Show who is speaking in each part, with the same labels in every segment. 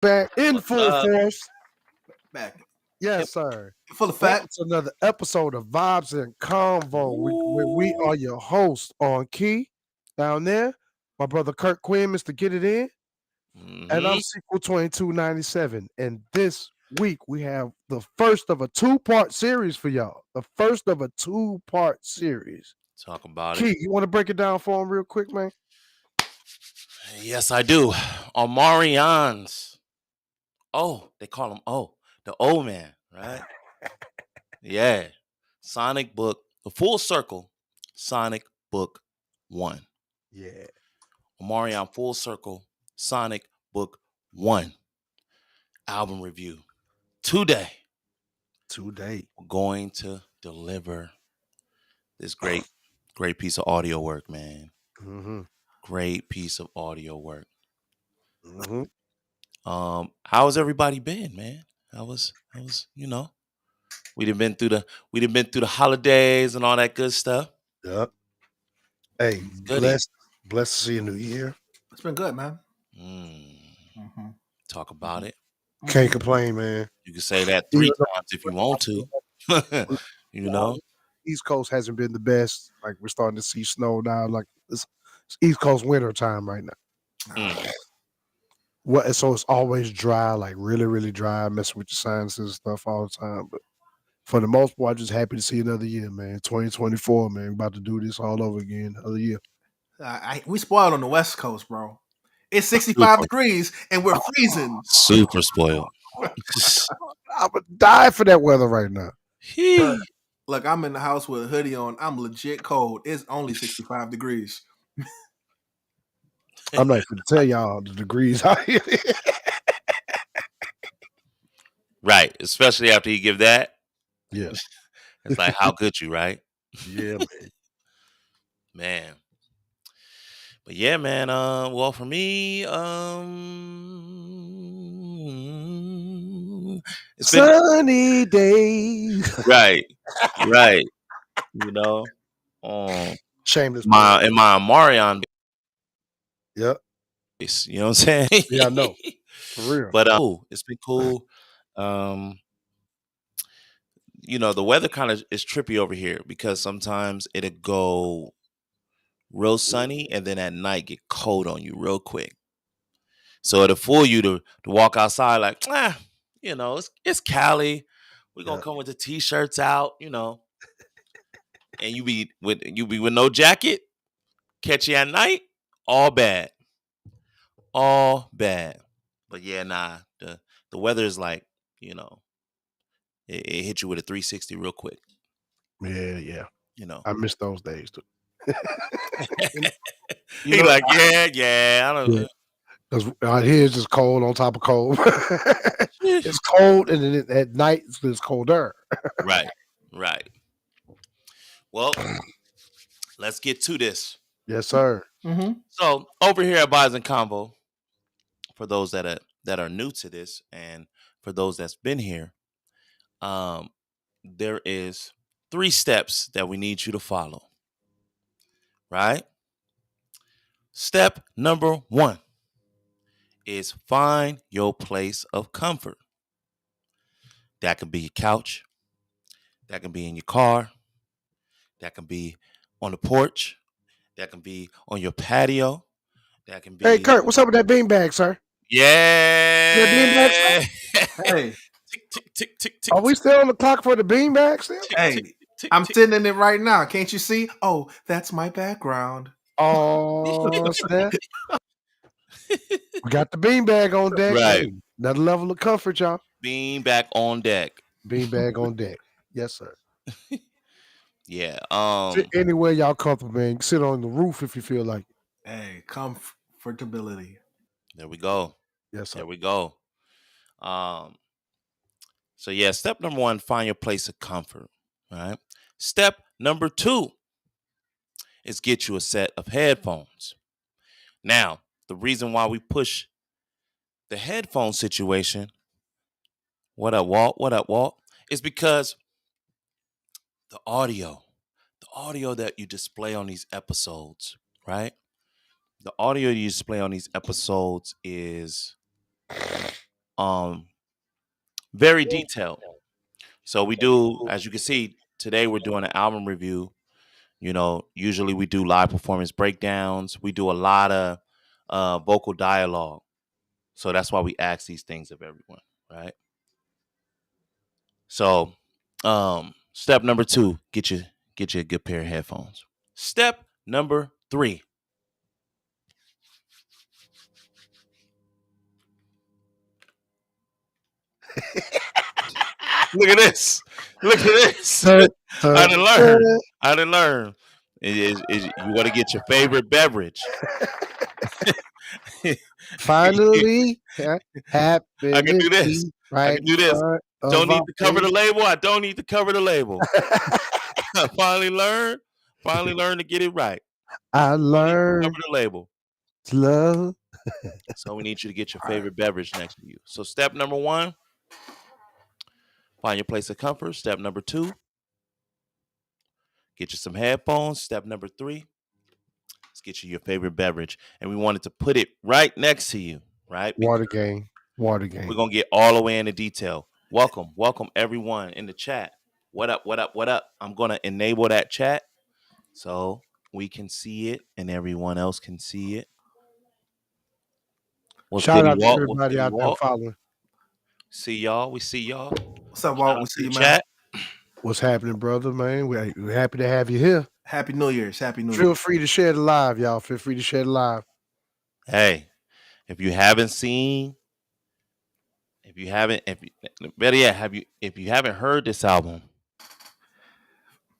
Speaker 1: Back in
Speaker 2: What's
Speaker 1: full
Speaker 2: up?
Speaker 1: force.
Speaker 3: Back.
Speaker 1: Yes, sir.
Speaker 3: Full of
Speaker 1: Back
Speaker 3: fat.
Speaker 1: to another episode of Vibes and Convo. We
Speaker 2: Ooh.
Speaker 1: are your hosts on key down there. My brother Kirk Quinn, Mr. Get It In. And I'm
Speaker 2: Mm-hmm.
Speaker 1: Sequel 2297. And this week we have the first of a two-part series for y'all. The first of a two-part series.
Speaker 2: Talk about it.
Speaker 1: Key, you want to break it down for him real quick, man?
Speaker 2: Yes, I do. Omarion's. Oh, they call him the old man, right? Yeah. Sonic Book, the full circle, Sonic Book 1.
Speaker 1: Yeah.
Speaker 2: Omarion Full Circle, Sonic Book 1 album review. Today,
Speaker 1: Today.
Speaker 2: we're going to deliver this great piece of audio work, man.
Speaker 1: Mm-hmm.
Speaker 2: Great piece of audio work.
Speaker 1: Mm-hmm.
Speaker 2: How's everybody been, man? We done been through the holidays and all that good stuff.
Speaker 1: Yep. Hey,
Speaker 2: It's goody.
Speaker 1: blessed to see a new year.
Speaker 3: It's been good, man.
Speaker 2: Mm,
Speaker 3: Mm-hmm.
Speaker 2: talk about it.
Speaker 1: Can't complain, man.
Speaker 2: You can say that
Speaker 1: Even
Speaker 2: 3
Speaker 1: though
Speaker 2: times if you want to. you know?
Speaker 1: East Coast hasn't been the best. Like we're starting to see snow now. Like it's East Coast winter time right now.
Speaker 2: Mm.
Speaker 1: What? So it's always dry, like really, really dry, messing with your sinuses and stuff all the time. But for the most part, I'm just happy to see another year, man. 2024, man. About to do this all over again. Another year.
Speaker 3: We spoiled on the West Coast, bro. It's 65
Speaker 2: Super,
Speaker 3: degrees and we're freezing.
Speaker 2: super spoiled.
Speaker 1: I would die for that weather right now.
Speaker 3: Bruh, look, I'm in the house with a hoodie on. I'm legit cold. It's only 65 degrees.
Speaker 1: I'm not going to tell y'all the degrees out here.
Speaker 2: Right. Especially after you give that.
Speaker 1: Yeah.
Speaker 2: It's like, how could you, right?
Speaker 1: Yeah, man.
Speaker 2: Man. But yeah, man, well for me, it's been
Speaker 1: Sunny days.
Speaker 2: right. Right. You know.
Speaker 1: Shameless plug.
Speaker 2: In my Omarion
Speaker 1: Yep.
Speaker 2: base, you know what I'm saying?
Speaker 1: Yeah, I know. For real.
Speaker 2: But it's been cool. Um, the weather kind of is trippy over here because sometimes it'll go real sunny and then at night get cold on you real quick. So it'll fool you to walk outside like, it's Cali. We're gonna
Speaker 1: Yeah.
Speaker 2: come with the t-shirts out, and you be with no jacket, catch you at night, all bad. All bad. But yeah, nah, the weather is like, it hit you with a 360 real quick,
Speaker 1: Yeah, yeah.
Speaker 2: you know.
Speaker 1: I miss those days too. You
Speaker 2: He
Speaker 1: know,
Speaker 2: like, yeah, I don't
Speaker 1: yeah. Because out here it's just cold on top of cold. It's cold, and then at night it's colder.
Speaker 2: Right, right. Well, let's get to this.
Speaker 1: Yes, sir.
Speaker 3: Mm-hmm.
Speaker 2: So over here at Buys and Convo, for those that are new to this, and for those that's been here, there is 3 steps that we need you to follow. Right? Step number 1 is find your place of comfort. That can be your couch. That can be in your car. That can be on the porch. That can be on your patio. That can
Speaker 1: Hey,
Speaker 2: be
Speaker 1: Kurt, what's up with that beanbag, sir? That beanbag,
Speaker 2: yeah.
Speaker 1: sir?
Speaker 3: Hey,
Speaker 2: tick tick tick tick tick.
Speaker 1: Are we still on the clock for the beanbag still?
Speaker 2: tick,
Speaker 3: hey,
Speaker 2: tick, tick,
Speaker 3: I'm
Speaker 2: tick.
Speaker 3: sitting in it right now. Can't you see? Oh, that's my background.
Speaker 1: Oh, snap. We got the beanbag on deck.
Speaker 2: Right.
Speaker 1: Hey, another level of comfort, y'all.
Speaker 2: Being back on deck.
Speaker 1: Beanbag on deck. Yes, sir.
Speaker 2: Yeah.
Speaker 1: Sit anywhere y'all comfortable, man. Sit on the roof if you feel like it.
Speaker 3: Hey, comfortability.
Speaker 2: There we go.
Speaker 1: Yes, sir.
Speaker 2: There we go. So yeah, step number 1, find your place of comfort. All right. Step number 2 is get you a set of headphones. Now, the reason why we push the headphone situation, what up, Walt? What up, Walt? Is because the audio that you display on these episodes, right? The audio you display on these episodes is very detailed. So we do, as you can see, today we're doing an album review. You know, usually we do live performance breakdowns. We do a lot of vocal dialogue. So that's why we ask these things of everyone, right? So, step number 2, get you a good pair of headphones. Step number 3. Look at this. Look at this.
Speaker 1: Dun,
Speaker 2: I
Speaker 1: dun,
Speaker 2: didn't learn.
Speaker 1: dun.
Speaker 2: I didn't learn. You want to get your favorite beverage.
Speaker 1: Finally,
Speaker 2: I can
Speaker 1: happiness
Speaker 2: do this.
Speaker 1: be
Speaker 2: I
Speaker 1: right
Speaker 2: can
Speaker 1: in
Speaker 2: do this.
Speaker 1: front
Speaker 2: Don't
Speaker 1: of
Speaker 2: need
Speaker 1: our
Speaker 2: to cover the
Speaker 1: face.
Speaker 2: label. I don't need to cover the label. I finally learned. Finally learned to get it right.
Speaker 1: I
Speaker 2: Don't need to cover
Speaker 1: learned
Speaker 2: the label.
Speaker 1: to love.
Speaker 2: So we need you to get your
Speaker 1: All right.
Speaker 2: favorite beverage next to you. So step number 1, find your place of comfort. Step number 2, get you some headphones. Step number 3, let's get you your favorite beverage. And we wanted to put it right next to you, right?
Speaker 1: Water game. Water
Speaker 2: We're
Speaker 1: game.
Speaker 2: going to get all the way into detail. Welcome everyone in the chat. What up? I'm going to enable that chat so we can see it and everyone else can see it. What's
Speaker 1: Shout
Speaker 2: goody
Speaker 1: out to
Speaker 2: Walt? What's
Speaker 1: everybody
Speaker 2: goody
Speaker 1: out there
Speaker 2: Walt?
Speaker 1: following.
Speaker 2: See y'all. We see y'all.
Speaker 3: What's up,
Speaker 2: Shout
Speaker 3: Walt?
Speaker 2: out
Speaker 3: We
Speaker 2: to
Speaker 3: see
Speaker 2: the
Speaker 3: you, man.
Speaker 2: chat.
Speaker 1: What's happening, brother, man? We're happy to have you here.
Speaker 3: Happy New Year's. Happy New
Speaker 1: Feel
Speaker 3: Year's.
Speaker 1: free to share the live, y'all. Feel free to share the live.
Speaker 2: Hey, if you haven't seen, if you haven't, if you, better yet, if you haven't heard this album,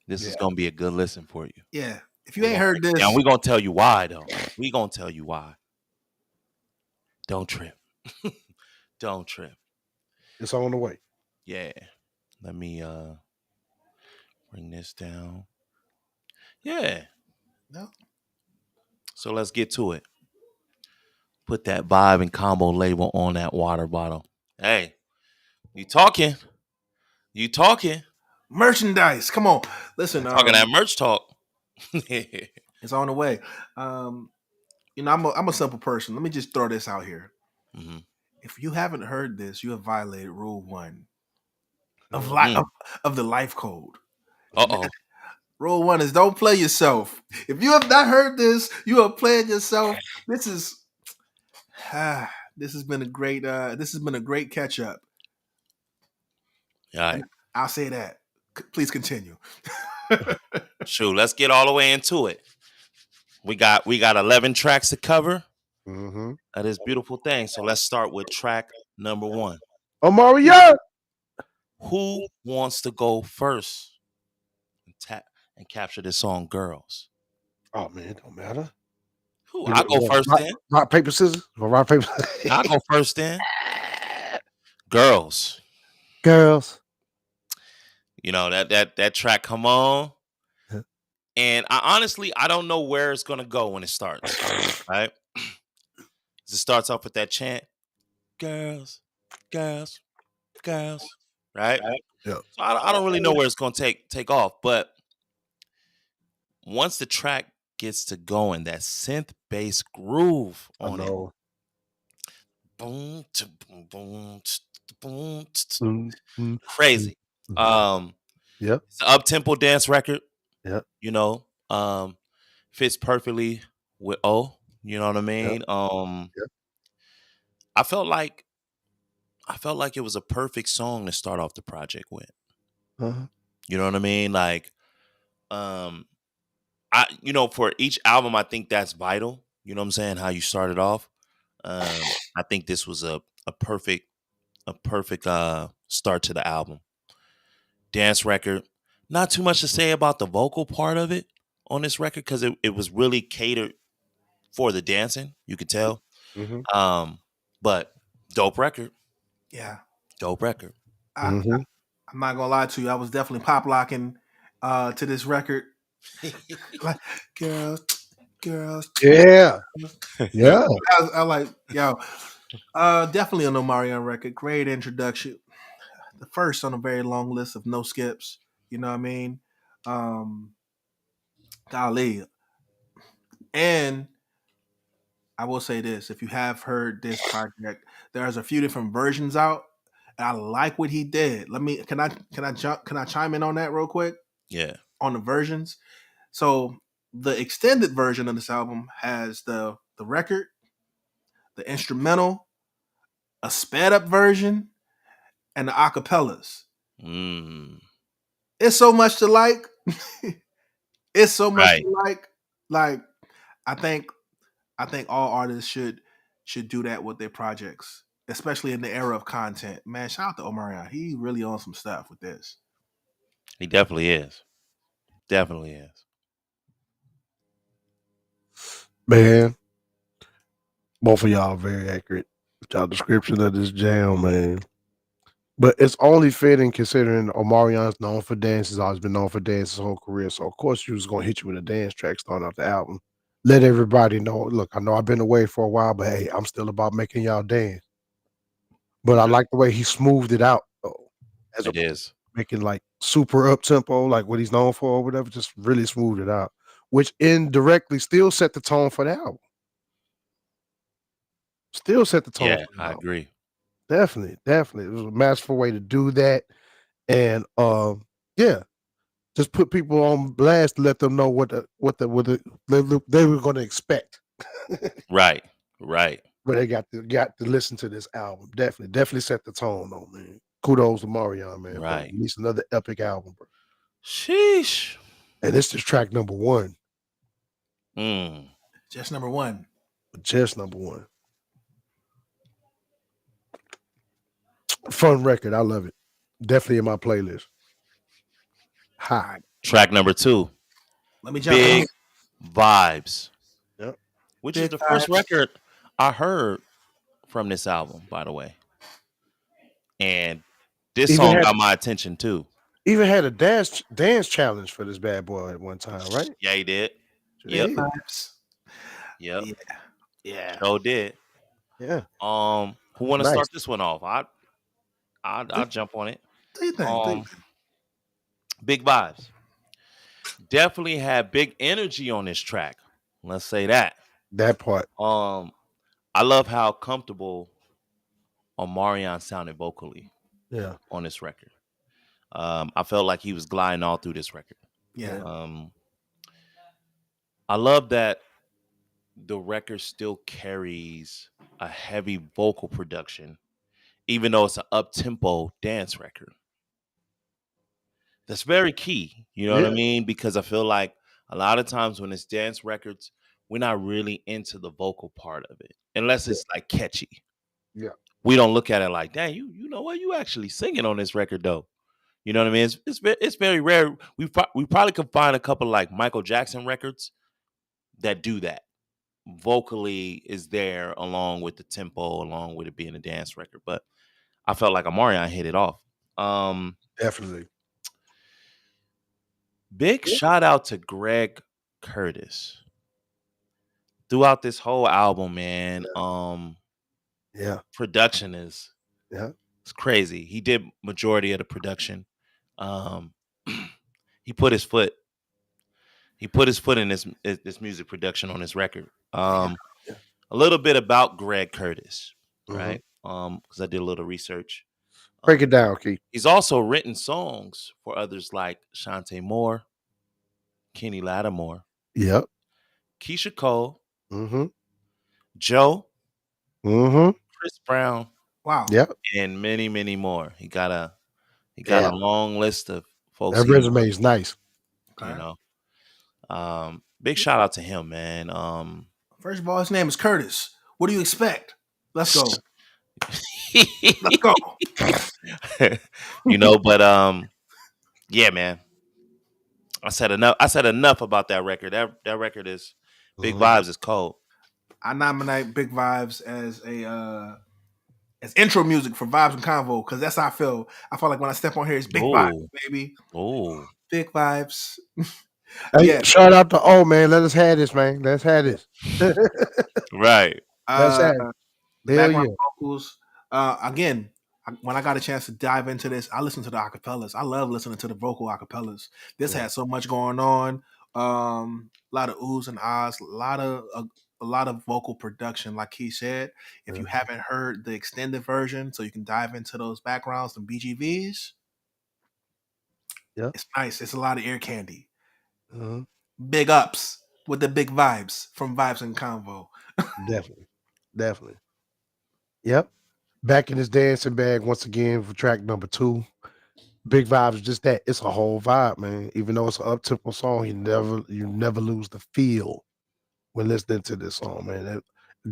Speaker 2: this is
Speaker 1: Yeah.
Speaker 2: gonna be a good listen for you.
Speaker 3: Yeah. If you ain't heard
Speaker 2: Yeah,
Speaker 3: this,
Speaker 2: we're gonna tell you why though. We gonna tell you why. Don't trip. Don't trip.
Speaker 1: It's on the way.
Speaker 2: Yeah. Let me bring this down. Yeah.
Speaker 3: no.
Speaker 2: So let's get to it. Put that vibe and combo label on that water bottle. Hey, you talking? You talking?
Speaker 3: Merchandise. Come on. Listen,
Speaker 2: Talking that merch talk.
Speaker 3: it's on the way. I'm a simple person. Let me just throw this out here.
Speaker 2: Mm-hmm.
Speaker 3: If you haven't heard this, you have violated rule 1 of
Speaker 2: Mm.
Speaker 3: of the life code. And
Speaker 2: Uh-oh.
Speaker 3: rule 1 is don't play yourself. If you have not heard this, you are playing yourself. This is this has been a great catch up.
Speaker 2: All right.
Speaker 3: I'll say that. Please continue.
Speaker 2: Shoot, let's get all the way into it. We got 11 tracks to cover
Speaker 1: Mm-hmm.
Speaker 2: of this beautiful thing. So let's start with track number 1.
Speaker 1: Omarion.
Speaker 2: Who wants to go first and and capture this song, Girls?
Speaker 1: Oh man, it don't matter.
Speaker 2: Who?
Speaker 1: You
Speaker 2: I'll go
Speaker 1: know,
Speaker 2: first then.
Speaker 1: rock, paper, scissors. Or rock, paper.
Speaker 2: I'll go first then. Girls.
Speaker 1: Girls.
Speaker 2: You know, that track come on. And I don't know where it's gonna go when it starts. Right? It starts off with that chant. Girls, girls, girls. Right?
Speaker 1: Yeah.
Speaker 2: So I don't really know where it's gonna take off, but once the track gets to going, that synth bass groove
Speaker 1: I
Speaker 2: on it.
Speaker 1: know.
Speaker 2: Boom, boom, boom, boom,
Speaker 1: Mm-hmm.
Speaker 2: crazy.
Speaker 1: Yep.
Speaker 2: It's an up tempo dance record.
Speaker 1: Yep.
Speaker 2: You know, fits perfectly with O. You know what I mean?
Speaker 1: Yep.
Speaker 2: I felt like it was a perfect song to start off the project with.
Speaker 1: Uh-huh.
Speaker 2: You know what I mean? Like, for each album, I think that's vital. You know what I'm saying? How you started off. I think this was a perfect start to the album. Dance record. Not too much to say about the vocal part of it on this record because it was really catered for the dancing. You could tell.
Speaker 1: Mm-hmm.
Speaker 2: But dope record.
Speaker 3: Yeah.
Speaker 2: Dope record.
Speaker 3: I'm not gonna lie to you. I was definitely pop locking to this record. Like, girls.
Speaker 1: Yeah. Yeah.
Speaker 3: I like, definitely an Omarion record. Great introduction. The first on a very long list of no skips. You know what I mean? Golly. And I will say this: if you have heard this project, there's a few different versions out, and I like what he did. Can I chime in on that real quick
Speaker 2: Yeah.
Speaker 3: on the versions? So the extended version of this album has the record, the instrumental, a sped up version, and the acapellas.
Speaker 2: Mm.
Speaker 3: It's so much to like. It's so much
Speaker 2: Right.
Speaker 3: to like. Like I think I think all artists should do that with their projects, especially in the era of content. Man, shout out to Omarion. He really on some stuff with this.
Speaker 2: He definitely is. Definitely is.
Speaker 1: Man, both of y'all very accurate with y'all description of this jam, man. But it's only fitting considering Omarion's known for dance. He's always been known for dance his whole career. So of course he was gonna hit you with a dance track starting off the album. Let everybody know. Look, I know I've been away for a while, but hey, I'm still about making y'all dance. But I like the way he smoothed it out though, as
Speaker 2: It
Speaker 1: opposed to
Speaker 2: is.
Speaker 1: making like super up tempo, like what he's known for or whatever. Just really smoothed it out, which indirectly still set the tone for the album. Still set the tone
Speaker 2: Yeah,
Speaker 1: for the
Speaker 2: I
Speaker 1: album.
Speaker 2: agree.
Speaker 1: Definitely, definitely. It was a masterful way to do that. And yeah, just put people on blast to let them know they were gonna expect.
Speaker 2: Right. Right.
Speaker 1: But they got to listen to this album. Definitely set the tone though, man. Kudos to Marion, man, for
Speaker 2: Right.
Speaker 1: releasing another epic album, bro.
Speaker 2: Sheesh.
Speaker 1: And this is track number one,
Speaker 2: Mm.
Speaker 3: Just number one.
Speaker 1: just number one. Fun record, I love it. Definitely in my playlist.
Speaker 3: All
Speaker 1: Ha.
Speaker 3: right.
Speaker 2: Track number 2.
Speaker 3: Let me jump in.
Speaker 2: Big Vibes,
Speaker 1: Yep.
Speaker 2: which is
Speaker 3: Big
Speaker 2: the first
Speaker 3: vibes.
Speaker 2: record I heard from this album, by the way. And this
Speaker 1: Even
Speaker 2: song
Speaker 1: had
Speaker 2: got my attention too.
Speaker 1: even had a dance challenge for this bad boy at one time, right?
Speaker 2: Yeah, he did.
Speaker 1: Sure
Speaker 2: Yep.
Speaker 1: did.
Speaker 3: Vibes.
Speaker 2: Yep.
Speaker 3: Yeah. Yeah.
Speaker 2: Sure did.
Speaker 1: Yeah.
Speaker 2: Who want to
Speaker 1: Nice.
Speaker 2: start this one off? I'll jump on it.
Speaker 3: Do you think?
Speaker 2: Um, Big Vibes. Definitely had big energy on this track. Let's say that.
Speaker 1: That part.
Speaker 2: I love how comfortable Omarion sounded vocally
Speaker 1: Yeah.
Speaker 2: on this record. I felt like he was gliding all through this record.
Speaker 3: Yeah.
Speaker 2: I love that the record still carries a heavy vocal production, even though it's an up tempo dance record. That's very key. You know what I
Speaker 1: Yeah.
Speaker 2: mean? Because I feel like a lot of times when it's dance records, we're not really into the vocal part of it, unless it's like catchy.
Speaker 1: Yeah.
Speaker 2: We don't look at it like, dang, you know what? You actually singing on this record though. You know what I mean? It's very rare. We probably could find a couple like Michael Jackson records that do that. Vocally is there along with the tempo, along with it being a dance record. But I felt like Omarion hit it off.
Speaker 1: Definitely.
Speaker 2: Big shout out to Greg Curtis throughout this whole album, man.
Speaker 1: Yeah.
Speaker 2: Production is
Speaker 1: Yeah.
Speaker 2: it's crazy. He did majority of the production. Um, he put his foot in this music production on this record.
Speaker 1: Yeah.
Speaker 2: A little bit about Greg Curtis,
Speaker 1: Mhm.
Speaker 2: right? Because I did a little research.
Speaker 1: Break it down, Keith.
Speaker 2: He's also written songs for others like Shantae Moore, Kenny Lattimore,
Speaker 1: Yep.
Speaker 2: Keisha Cole,
Speaker 1: Mm-hmm.
Speaker 2: Joe,
Speaker 1: Mm-hmm.
Speaker 2: Chris Brown,
Speaker 3: Wow.
Speaker 1: Yep.
Speaker 2: and many, many more. He got a
Speaker 1: Yeah.
Speaker 2: long list of folks.
Speaker 1: That
Speaker 2: he-
Speaker 1: resume is nice.
Speaker 2: you
Speaker 3: Okay.
Speaker 2: know. Big shout out to him, man.
Speaker 3: First of all, his name is Curtis. What do you expect? Let's go. Let's go.
Speaker 2: But yeah, man. I said enough about that record. That record is Big
Speaker 1: Mhm.
Speaker 2: Vibes is cold.
Speaker 3: I nominate Big Vibes as intro music for Vibes and Convo because that's how I feel. I feel like when I step on here, it's Big Vibes,
Speaker 2: Ooh.
Speaker 3: baby.
Speaker 2: Ooh.
Speaker 3: Big Vibes.
Speaker 1: Hey,
Speaker 3: Yeah.
Speaker 1: shout out to man. Let us have this, man. Let's have this.
Speaker 2: Right.
Speaker 1: Let's have it.
Speaker 3: The
Speaker 1: Hell
Speaker 3: background
Speaker 1: yeah.
Speaker 3: vocals. Again, when I got a chance to dive into this, I listened to the acapellas. I love listening to the vocal acapellas. This
Speaker 1: Yeah.
Speaker 3: had so much going on. A lot of oohs and ahs, a a lot of vocal production, like he said. If you haven't heard the extended version, so you can dive into those backgrounds and BGVs,
Speaker 1: Yep.
Speaker 3: it's nice. It's a lot of ear candy.
Speaker 1: Uh-huh.
Speaker 3: Big ups with the big vibes from Vibes and Convo.
Speaker 1: Definitely. Definitely. Yep. Back in his dancing bag once again for track number 2. Big Vibes is just that. It's a whole vibe, man. Even though it's an up-tempo song, you never lose the feel when listening to this song, man.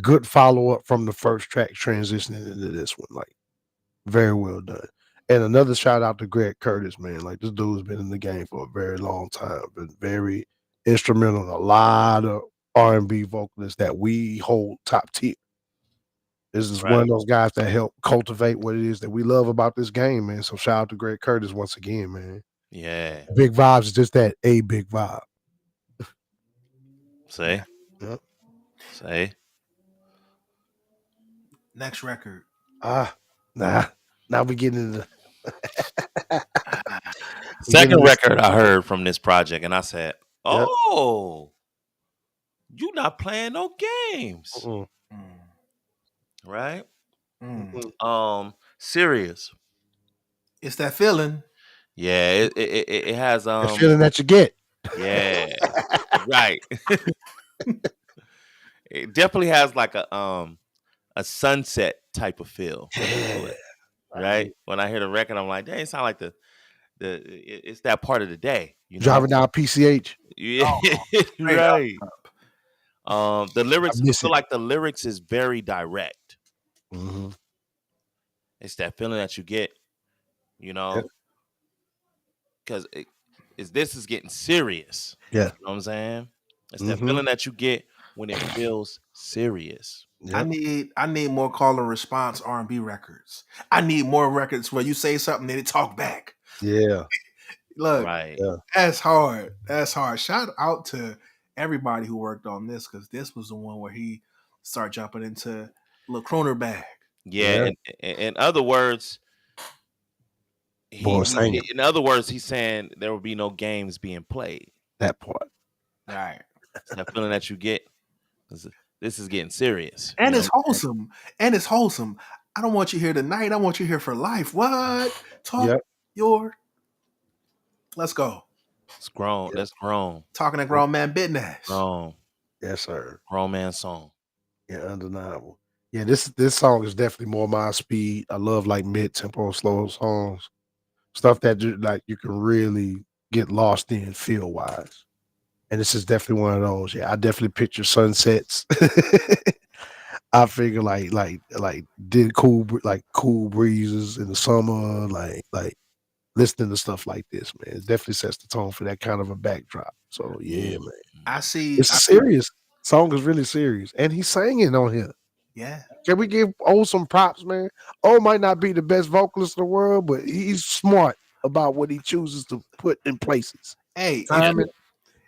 Speaker 1: Good follow-up from the first track transitioning into this one. Like, very well done. And another shout out to Greg Curtis, man. Like, this dude's been in the game for a very long time. Been very instrumental in a lot of R&B vocalists that we hold top tier. This is one
Speaker 2: Right.
Speaker 1: of those guys that help cultivate what it is that we love about this game, man. So shout out to Greg Curtis once again, man.
Speaker 2: Yeah.
Speaker 1: Big Vibes is just that, a big vibe.
Speaker 2: Say.
Speaker 1: Yep.
Speaker 2: Say.
Speaker 3: Next record.
Speaker 1: Now we get into
Speaker 2: Second record I heard from this project, and I said,
Speaker 1: Yep.
Speaker 2: "Oh, you not playing no games,
Speaker 1: Mm-mm.
Speaker 2: right?"
Speaker 3: Mm.
Speaker 2: Serious.
Speaker 3: It's that feeling.
Speaker 2: Yeah, it has
Speaker 1: The feeling that you get.
Speaker 2: yeah, right. It definitely has like a sunset type of feel to it, right? When I hear the record, I'm like, dang, it sound like it's that part of the day, you know?
Speaker 1: Driving down PCH.
Speaker 2: Yeah,
Speaker 3: Straight up.
Speaker 2: right. The lyrics, I
Speaker 1: miss
Speaker 2: feel
Speaker 1: it.
Speaker 2: like the lyrics is very direct.
Speaker 1: Mhm.
Speaker 2: It's that feeling that you get, you know,
Speaker 1: Yep.
Speaker 2: because this is getting serious.
Speaker 1: Yeah.
Speaker 2: You know what I'm saying? It's that
Speaker 1: Mhm.
Speaker 2: feeling that you get when it feels serious.
Speaker 3: I
Speaker 1: Yep.
Speaker 3: need more call and response R&B records. I need more records where you say something and they talk back.
Speaker 1: Yeah.
Speaker 3: Look,
Speaker 2: Right.
Speaker 1: Yeah.
Speaker 3: that's hard. That's hard. Shout out to everybody who worked on this because this was the one where he started jumping into little Kroner bag.
Speaker 2: Yeah. In other words,
Speaker 1: Boy singing
Speaker 2: in other words, he's saying there will be no games being played.
Speaker 1: that part.
Speaker 3: All right.
Speaker 2: It's that feeling that you get. This is getting serious.
Speaker 3: And
Speaker 2: you
Speaker 3: it's
Speaker 2: know?
Speaker 3: wholesome. And it's wholesome. I don't want you here tonight. I want you here for life. What? Talk
Speaker 1: Yep.
Speaker 3: your. Let's go.
Speaker 2: It's grown.
Speaker 1: Yep.
Speaker 2: That's grown.
Speaker 3: Talking to grown man business.
Speaker 2: Grown.
Speaker 1: Yes, sir.
Speaker 2: Grown man song.
Speaker 1: Yeah, undeniable. Yeah, this song is definitely more my speed. I love like mid-tempo, slow songs. Stuff that you can really get lost in feel wise. And this is definitely one of those. Yeah, I definitely picture sunsets. I figure did cool breezes in the summer, like listening to stuff like this, man. It definitely sets the tone for that kind of a backdrop. So yeah, man.
Speaker 3: I see.
Speaker 1: It's serious. Song is really serious. And he's singing on here.
Speaker 3: Yeah.
Speaker 1: Can we give O some props, man? O might not be the best vocalist in the world, but he's smart about what he chooses to put in places.
Speaker 3: Hey,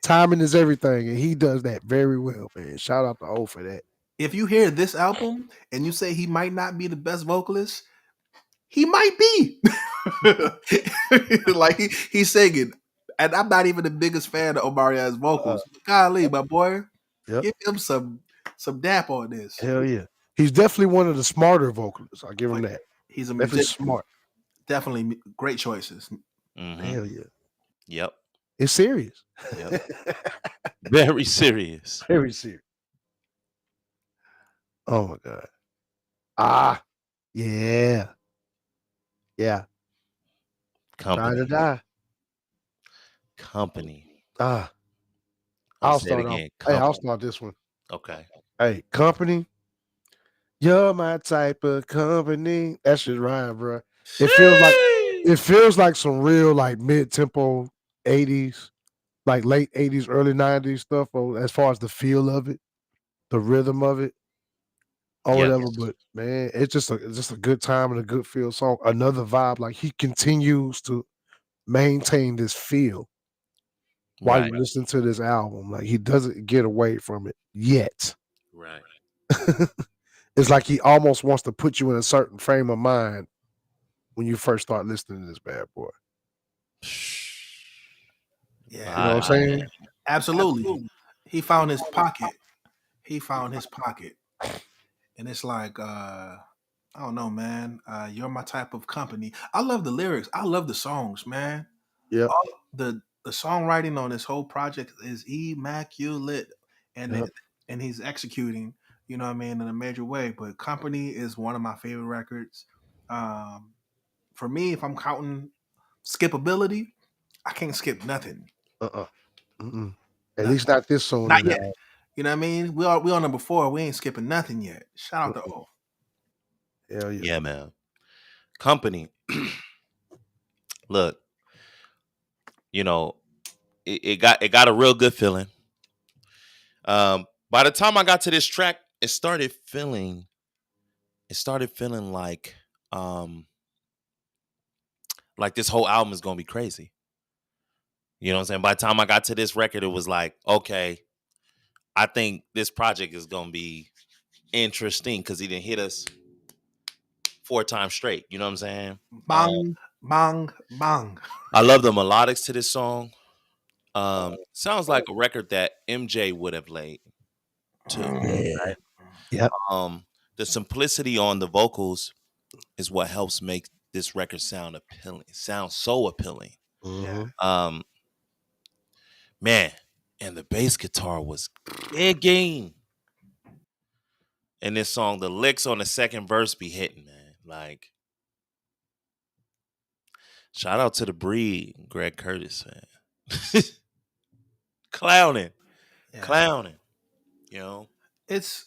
Speaker 1: Timing is everything, and he does that very well, man. Shout out to O for that.
Speaker 3: if you hear this album and you say he might not be the best vocalist, he might be. Like he's singing. And I'm not even the biggest fan of Omarion's vocals. Golly, my boy.
Speaker 1: Yep.
Speaker 3: Give him some dap on this.
Speaker 1: Hell yeah. He's definitely one of the smarter vocalists. I'll give him that.
Speaker 3: He's a
Speaker 1: Definitely
Speaker 3: musician.
Speaker 1: smart.
Speaker 3: Definitely great choices.
Speaker 1: Hell yeah.
Speaker 2: Yep.
Speaker 1: It's serious.
Speaker 2: Yep. Very serious.
Speaker 1: Very serious. Oh my God. Yeah. Yeah. Trying to
Speaker 2: Company.
Speaker 1: die.
Speaker 2: Company.
Speaker 1: I'll
Speaker 2: say it
Speaker 1: start off.
Speaker 2: again.
Speaker 1: Hey, I'll
Speaker 2: Company.
Speaker 1: start this one.
Speaker 2: Okay.
Speaker 1: Hey, company. You're my type of company. That shit rhyme, bro. It feels like some real like mid-tempo 80s, like late 80s, early 90s stuff, as far as the feel of it, the rhythm of it, or whatever. But man, it's just a good time and a good feel song. Another vibe. Like he continues to maintain this feel while you listen to this album. Like he doesn't get away from it yet.
Speaker 2: Right.
Speaker 1: It's like he almost wants to put you in a certain frame of mind when you first start listening to this bad boy.
Speaker 3: Yeah.
Speaker 1: You know what I'm saying?
Speaker 3: Absolutely. He found his pocket. he found his pocket, and it's like, I don't know, man. You're my type of company. I love the lyrics. I love the songs, man.
Speaker 1: Yep.
Speaker 3: All the songwriting on this whole project is immaculate, and
Speaker 1: Yep.
Speaker 3: and he's executing. You know what I mean, in a major way. But Company is one of my favorite records. Um, for me, if I'm counting skippability, I can't skip nothing.
Speaker 1: Uh-uh. Mm-mm. At least
Speaker 3: Nothing.
Speaker 1: not this soon
Speaker 3: Not
Speaker 1: in the
Speaker 3: yet. You know what I mean? We on number 4. We ain't skipping nothing yet. Shout out to
Speaker 1: mm-mm.
Speaker 3: O.
Speaker 1: Hell yeah.
Speaker 2: Yeah, man. Company. Look, you know, it got a real good feeling. By the time I got to this track, it started feeling like this whole album is gonna be crazy. You know what I'm saying? By the time I got to this record, it was like, okay, I think this project is gonna be interesting because he didn't hit us 4 times straight. You know what I'm saying?
Speaker 3: Bang, bang, bang.
Speaker 2: I love the melodics to this song. Sounds like a record that MJ would have laid too.
Speaker 1: Yeah.
Speaker 2: Right?
Speaker 1: Yep.
Speaker 2: The simplicity on the vocals is what helps make this record sound appealing. Sounds so appealing.
Speaker 1: Mm-hmm.
Speaker 2: Um, man, and the bass guitar was gigging. In this song, the licks on the second verse be hitting, man. Like, shout out to the Breed, Greg Curtis, man. clowning,
Speaker 3: Yeah.
Speaker 2: clowning. You know,
Speaker 3: It's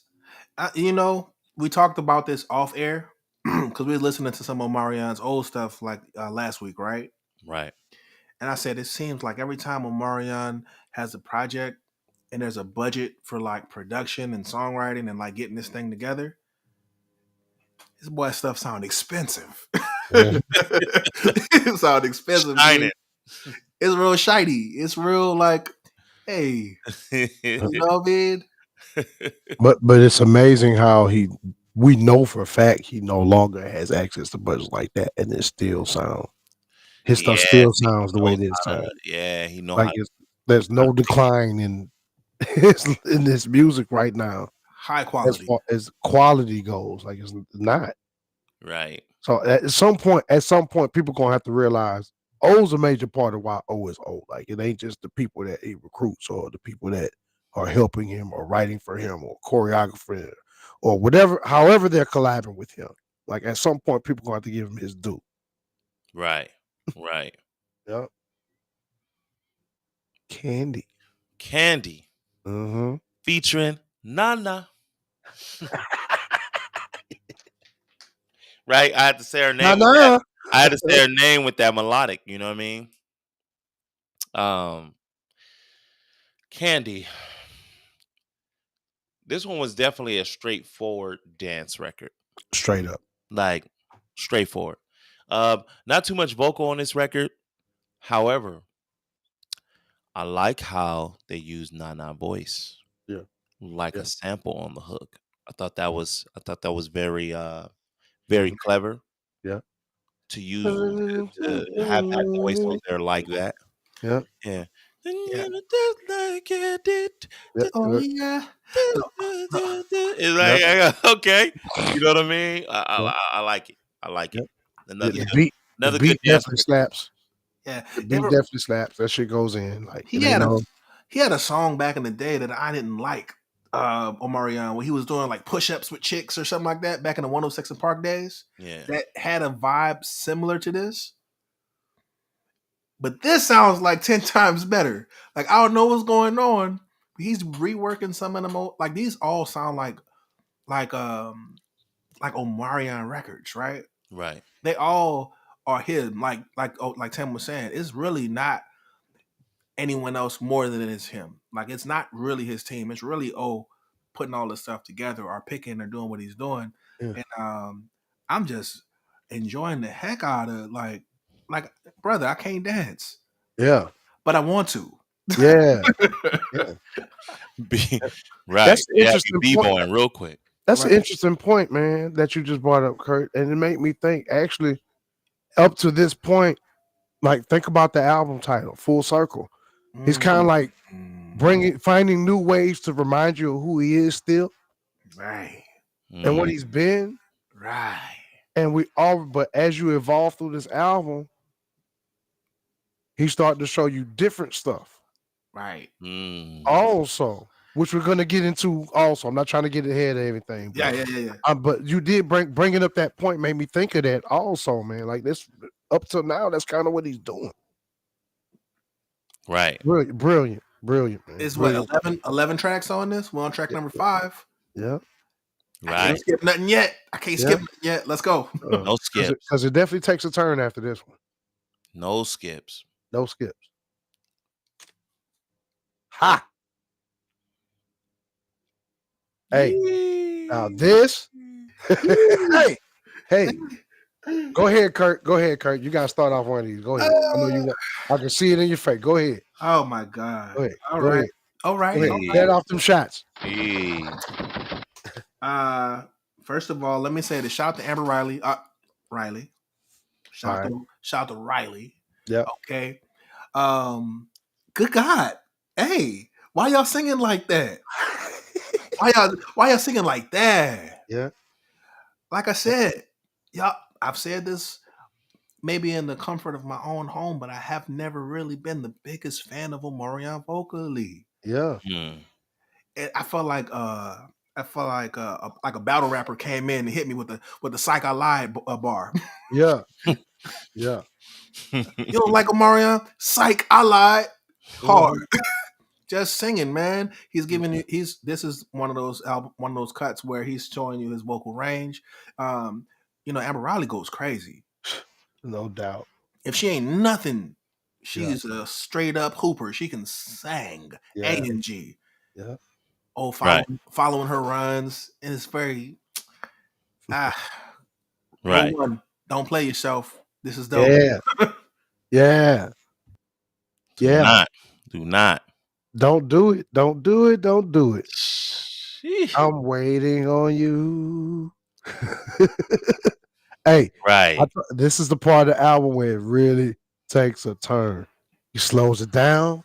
Speaker 3: we talked about this off air because we were listening to some of Omarion's old stuff like last week, right?
Speaker 2: right?
Speaker 3: And I said it seems like every time Omarion has a project and there's a budget for like production and songwriting and like getting this thing together, this boy stuff sound expensive.
Speaker 1: Mhm.
Speaker 3: It sound expensive, dude.
Speaker 2: Shining.
Speaker 3: It's real shiny. It's real like, hey, you know what I mean?
Speaker 1: But it's amazing how we know for a fact he no longer has access to budgets like that, and it still sound his stuff
Speaker 2: yeah,
Speaker 1: still
Speaker 2: see,
Speaker 1: sounds the way that it sounds.
Speaker 2: he know
Speaker 1: Like there's
Speaker 2: how to
Speaker 1: no
Speaker 2: take it.
Speaker 1: decline in in this music right now
Speaker 3: High
Speaker 1: as
Speaker 3: quality.
Speaker 1: far as quality goes. Like it's not.
Speaker 2: Right,
Speaker 1: So at some point, people gonna have to realize O's a major part of why O is O. Like it ain't just the people that he recruits or the people that are helping him or writing for him or choreographing or whatever, however they're collabing with him. Like at some point, people gonna have to give him his due.
Speaker 2: right, right.
Speaker 1: Yep. Candy.
Speaker 2: Candy
Speaker 1: Mm-hmm.
Speaker 2: featuring Nana. Right, I had to say her name with that.
Speaker 1: Nah.
Speaker 2: I had to say her name with that melodic. You know what I mean? Um, Candy. This one was definitely a straightforward dance record.
Speaker 1: Straight up.
Speaker 2: Like straightforward. Not too much vocal on this record. However, I like how they use Nana voice
Speaker 1: Yeah.
Speaker 2: like
Speaker 1: Yeah.
Speaker 2: a sample on the hook. I thought that was very
Speaker 1: Mhm.
Speaker 2: clever
Speaker 1: Yeah.
Speaker 2: to use to have that voice on there like that.
Speaker 1: Yeah.
Speaker 2: Yeah.
Speaker 3: Yeah.
Speaker 2: Just like it did.
Speaker 1: Yeah.
Speaker 3: Oh yeah. No, no.
Speaker 2: It's
Speaker 1: Yeah.
Speaker 2: like okay, you know what I mean.
Speaker 1: Yeah.
Speaker 2: I like it. I like
Speaker 1: Yeah.
Speaker 2: it.
Speaker 1: Yeah.
Speaker 2: Another
Speaker 1: The
Speaker 2: good,
Speaker 1: beat. The
Speaker 2: another good
Speaker 1: beat
Speaker 2: dance
Speaker 1: definitely
Speaker 2: record.
Speaker 1: slaps.
Speaker 3: Yeah.
Speaker 1: The beat
Speaker 3: Ever
Speaker 1: definitely slaps. That shit goes in. Like
Speaker 3: he
Speaker 1: it ain't
Speaker 3: had a
Speaker 1: no.
Speaker 3: he had a song back in the day that I didn't like. Omarion, when he was doing like push-ups with chicks or something like that back in the 106 and Park days,
Speaker 2: Yeah,
Speaker 3: that had a vibe similar to this. But this sounds like 10 times better. Like I don't know what's going on. But he's reworking some of them. Like these all sound like um like Omarion records, right?
Speaker 2: right,
Speaker 3: They all are him. Like Tim was saying, it's really not anyone else more than it is him. Like it's not really his team. It's really putting all this stuff together or picking or doing what he's doing.
Speaker 1: Yeah.
Speaker 3: And I'm just enjoying the heck out of like brother, I can't dance,
Speaker 1: Yeah.
Speaker 3: but I want to.
Speaker 1: Yeah. Yeah.
Speaker 2: be right.
Speaker 1: That's the
Speaker 2: Yeah,
Speaker 1: interesting
Speaker 2: be
Speaker 1: point.
Speaker 2: b-boying real quick.
Speaker 1: That's
Speaker 3: Right.
Speaker 1: an interesting point, man, that you just brought up, Kurt. And it made me think, actually, up to this point, like think about the album title, Full Circle. It's kind of like finding new ways to remind you of who he is still
Speaker 3: Right.
Speaker 1: and what
Speaker 2: Mm.
Speaker 1: he's been.
Speaker 3: Right.
Speaker 1: And but as you evolve through this album, he started to show you different stuff.
Speaker 3: Right.
Speaker 2: Mm.
Speaker 1: Also, which we're gonna get into. Also, I'm not trying to get ahead of everything,
Speaker 3: Yeah.
Speaker 1: but
Speaker 3: Yeah.
Speaker 1: but you did bringing up that point made me think of that. Also, man, like this up till now, that's kind of what he's doing.
Speaker 2: Right.
Speaker 1: Brilliant, man.
Speaker 3: It's what
Speaker 1: Brilliant.
Speaker 3: 11 tracks on this. We're on track number 5.
Speaker 1: Yeah,
Speaker 3: I
Speaker 2: Right.
Speaker 3: can't skip nothing yet. Let's go.
Speaker 2: No skips.
Speaker 1: because it definitely takes a turn after this one.
Speaker 2: No skips.
Speaker 1: No skips. Ha! Hey, now this. hey, go ahead, Kurt. Go ahead, Kurt. You gotta start off one of these. Go ahead. I know you. I can see it in your face. Go ahead.
Speaker 3: Oh my God.
Speaker 1: Go ahead.
Speaker 3: All
Speaker 1: Go
Speaker 3: right.
Speaker 1: ahead.
Speaker 3: All right.
Speaker 1: Go ahead. Get off them shots.
Speaker 2: Hey.
Speaker 3: First of all, let me say this. Shout out to Amber Riley. Riley. Shout out to Riley.
Speaker 1: Yeah.
Speaker 3: Okay. Good God. Hey, why y'all singing like that? why y'all singing like that?
Speaker 1: Yeah.
Speaker 3: Like I said, y'all, I've said this maybe in the comfort of my own home, but I have never really been the biggest fan of Omarion vocally.
Speaker 1: Yeah.
Speaker 2: Mm.
Speaker 3: I felt like a battle rapper came in and hit me with the Psych I Lied bar.
Speaker 1: Yeah. Yeah.
Speaker 3: You don't like Omarion? Psych I Lied. Hard. Just singing, man. He's giving you. This is one of those cuts where he's showing you his vocal range. Amber Riley goes crazy.
Speaker 1: No doubt.
Speaker 3: If she ain't nothing, she's a straight up hooper. She can sing. A and G.
Speaker 1: Yeah.
Speaker 3: Oh, following her runs, and it's very
Speaker 2: Right.
Speaker 3: One, don't play yourself. This is dope.
Speaker 1: Yeah. Yeah. Yeah.
Speaker 2: Do not.
Speaker 1: Don't do it. Don't do it. Don't do it.
Speaker 2: Sheesh.
Speaker 1: I'm waiting on you. Hey,
Speaker 2: Right.
Speaker 1: this is the part of the album where it really takes a turn. He slows it down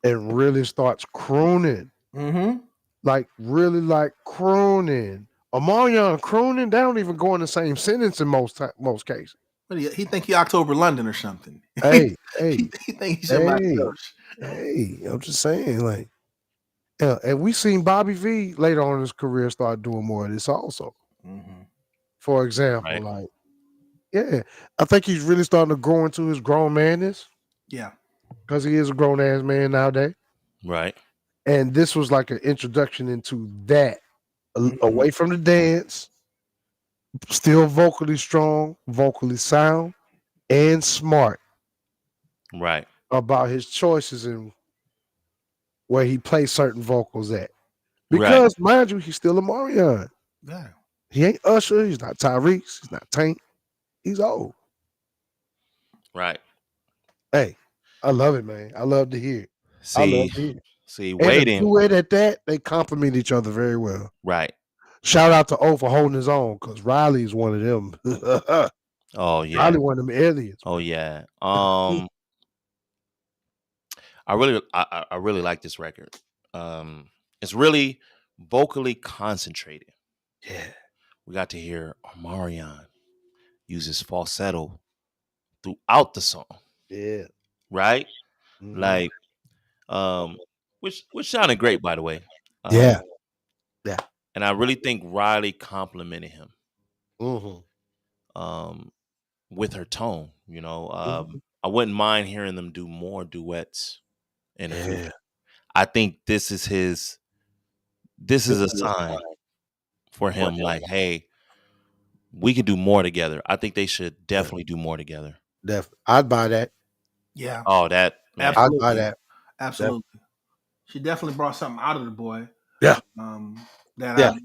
Speaker 1: and really starts crooning.
Speaker 3: Mm-hmm.
Speaker 1: Like really like crooning. Omarion crooning, they don't even go in the same sentence in most cases.
Speaker 3: What he think he October London or something?
Speaker 1: Hey,
Speaker 3: he think he's somebody else.
Speaker 1: Hey, I'm just saying, like, yeah, and we seen Bobby V later on in his career start doing more of this also.
Speaker 3: Mm-hmm.
Speaker 1: For example, like, yeah, I think he's really starting to grow into his grown manness.
Speaker 3: Yeah,
Speaker 1: because he is a grown ass man nowadays.
Speaker 2: Right.
Speaker 1: And this was like an introduction into that, away from the dance, still vocally strong, vocally sound, and smart.
Speaker 2: Right.
Speaker 1: About his choices and where he plays certain vocals at. Because, mind you, he's still Omarion.
Speaker 3: Yeah.
Speaker 1: He ain't Usher. He's not Tyrese. He's not Tank. He's old.
Speaker 2: Right.
Speaker 1: Hey, I love it, man. I love to hear it.
Speaker 2: See,
Speaker 1: and
Speaker 2: waiting.
Speaker 1: The duet at that, they complement each other very well.
Speaker 2: Right.
Speaker 1: Shout out to O for holding his own, because Riley is one of them.
Speaker 2: Oh yeah.
Speaker 1: Riley one of them aliens.
Speaker 2: Oh yeah. I really like this record. It's really vocally concentrated.
Speaker 1: Yeah.
Speaker 2: We got to hear Omarion use his falsetto throughout the song.
Speaker 1: Yeah.
Speaker 2: Right? Mm-hmm. Like, which sounded great, by the way.
Speaker 1: Yeah.
Speaker 2: And I really think Riley complimented him.
Speaker 1: Mm-hmm.
Speaker 2: With her tone, I wouldn't mind hearing them do more duets in the future. I think this is a sign for him, like, hey, we can do more together. I think they should definitely do more together.
Speaker 1: Definitely. I'd buy that.
Speaker 3: Yeah.
Speaker 2: Oh, that. Man.
Speaker 3: Absolutely.
Speaker 1: I'd buy that.
Speaker 3: Absolutely. She definitely brought something out of the boy.
Speaker 1: Yeah.
Speaker 3: That I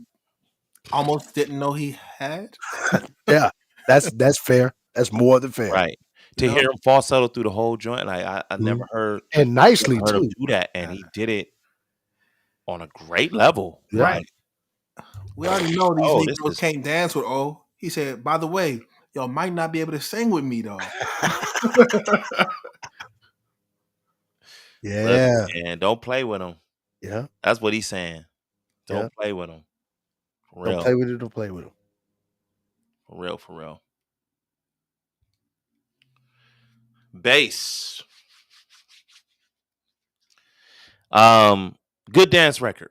Speaker 3: almost didn't know he had.
Speaker 1: Yeah. That's fair. That's more than fair.
Speaker 2: Right. To hear him falsetto through the whole joint, like I never heard,
Speaker 1: and nicely
Speaker 2: heard
Speaker 1: too.
Speaker 2: him do that, and he did it on a great level.
Speaker 1: Yeah.
Speaker 3: Right. We already know these Negroes can't dance with O. He said, by the way, y'all might not be able to sing with me though.
Speaker 2: Look,
Speaker 1: Yeah.
Speaker 2: and don't play with him.
Speaker 1: Yeah.
Speaker 2: That's what he's saying.
Speaker 1: Yeah.
Speaker 2: Don't play with him. For
Speaker 1: Don't
Speaker 2: real.
Speaker 1: play with it. Don't play with it.
Speaker 2: For real. For real. Bass. Um, good dance record.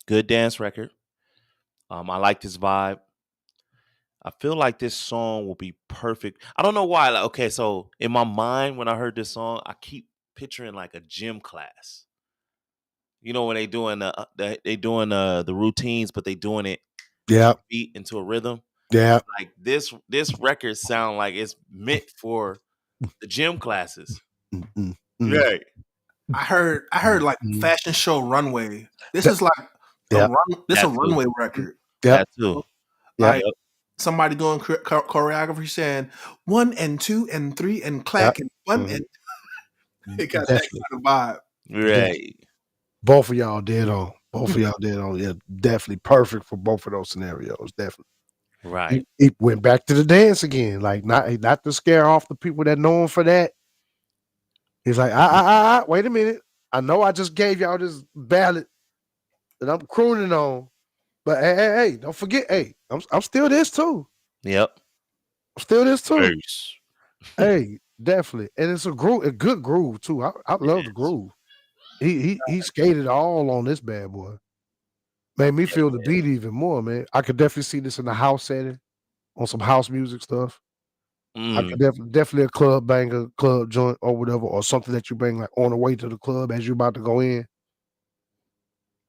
Speaker 2: Good dance record. I like this vibe. I feel like this song will be perfect. I don't know why. Like, okay, so in my mind, when I heard this song, I keep picturing like a gym class. You know when they doing the routines, but they doing it to
Speaker 1: Yeah.
Speaker 2: the beat into a rhythm.
Speaker 1: Yeah.
Speaker 2: Like this record sound like it's meant for the gym classes.
Speaker 1: Mm, mm, mm,
Speaker 2: Right.
Speaker 3: I heard like
Speaker 1: mm.
Speaker 3: fashion show runway. This
Speaker 1: That-
Speaker 3: is like
Speaker 1: Yeah.
Speaker 3: a
Speaker 2: That too.
Speaker 3: runway record.
Speaker 1: Yep.
Speaker 2: That too.
Speaker 1: Yep.
Speaker 3: Like somebody doing choreography saying 1 and 2 and 3 and
Speaker 1: Yep.
Speaker 3: clack and one
Speaker 1: Mhm.
Speaker 3: and it got that
Speaker 1: Definitely.
Speaker 3: kind of vibe.
Speaker 2: Right.
Speaker 1: Both of y'all dead on. Both of y'all dead on. Yeah, definitely perfect for both of those scenarios. Definitely.
Speaker 2: Right.
Speaker 1: He went back to the dance again. Like not to scare off the people that know him for that. He's like, wait a minute. I know I just gave y'all this ballad that I'm crooning on. But hey, don't forget, hey, I'm still this too.
Speaker 2: Yep.
Speaker 1: I'm still this too.
Speaker 2: Bass.
Speaker 1: Hey, definitely. And it's a good groove too. I love the
Speaker 2: Yes.
Speaker 1: groove. He skated all on this bad boy. Made me feel the beat even more, man. I could definitely see this in the house setting on some house music stuff. I
Speaker 2: Mm.
Speaker 1: could definitely a club banger, club joint or whatever, or something that you bring like on the way to the club as you're about to go in.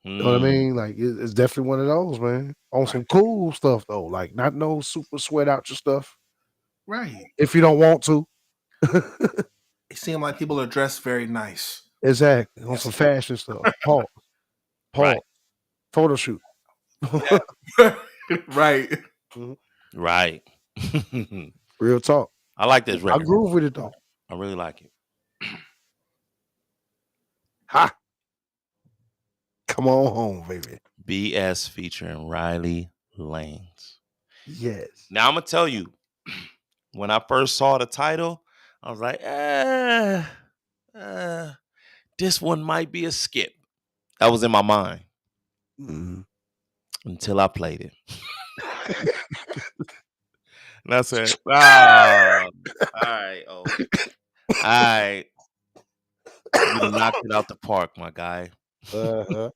Speaker 1: You know what I
Speaker 2: Mm.
Speaker 1: mean? Like it's definitely one of those, man. On
Speaker 3: Right.
Speaker 1: some cool stuff though, like not no super sweat out your stuff
Speaker 3: Right.
Speaker 1: if you don't want to.
Speaker 3: It seemed like people are dressed very nice.
Speaker 1: Exactly on
Speaker 3: Yes.
Speaker 1: some fashion stuff. Pause.
Speaker 2: Right.
Speaker 1: Photo shoot.
Speaker 3: Yeah. Right.
Speaker 1: Mhm.
Speaker 2: Right.
Speaker 1: Real talk.
Speaker 2: I like this
Speaker 1: I
Speaker 2: record.
Speaker 1: groove with it though.
Speaker 2: I really like it.
Speaker 1: Ha! Come on home, baby.
Speaker 2: BS featuring Riley Lanes.
Speaker 1: Yes.
Speaker 2: Now I'm gonna tell you, when I first saw the title, I was like, this one might be a skip. That was in my mind
Speaker 1: Mhm.
Speaker 2: until I played it. And I said, all right, oh, all right. You done knocked it out the park, my guy.
Speaker 1: Uh-huh.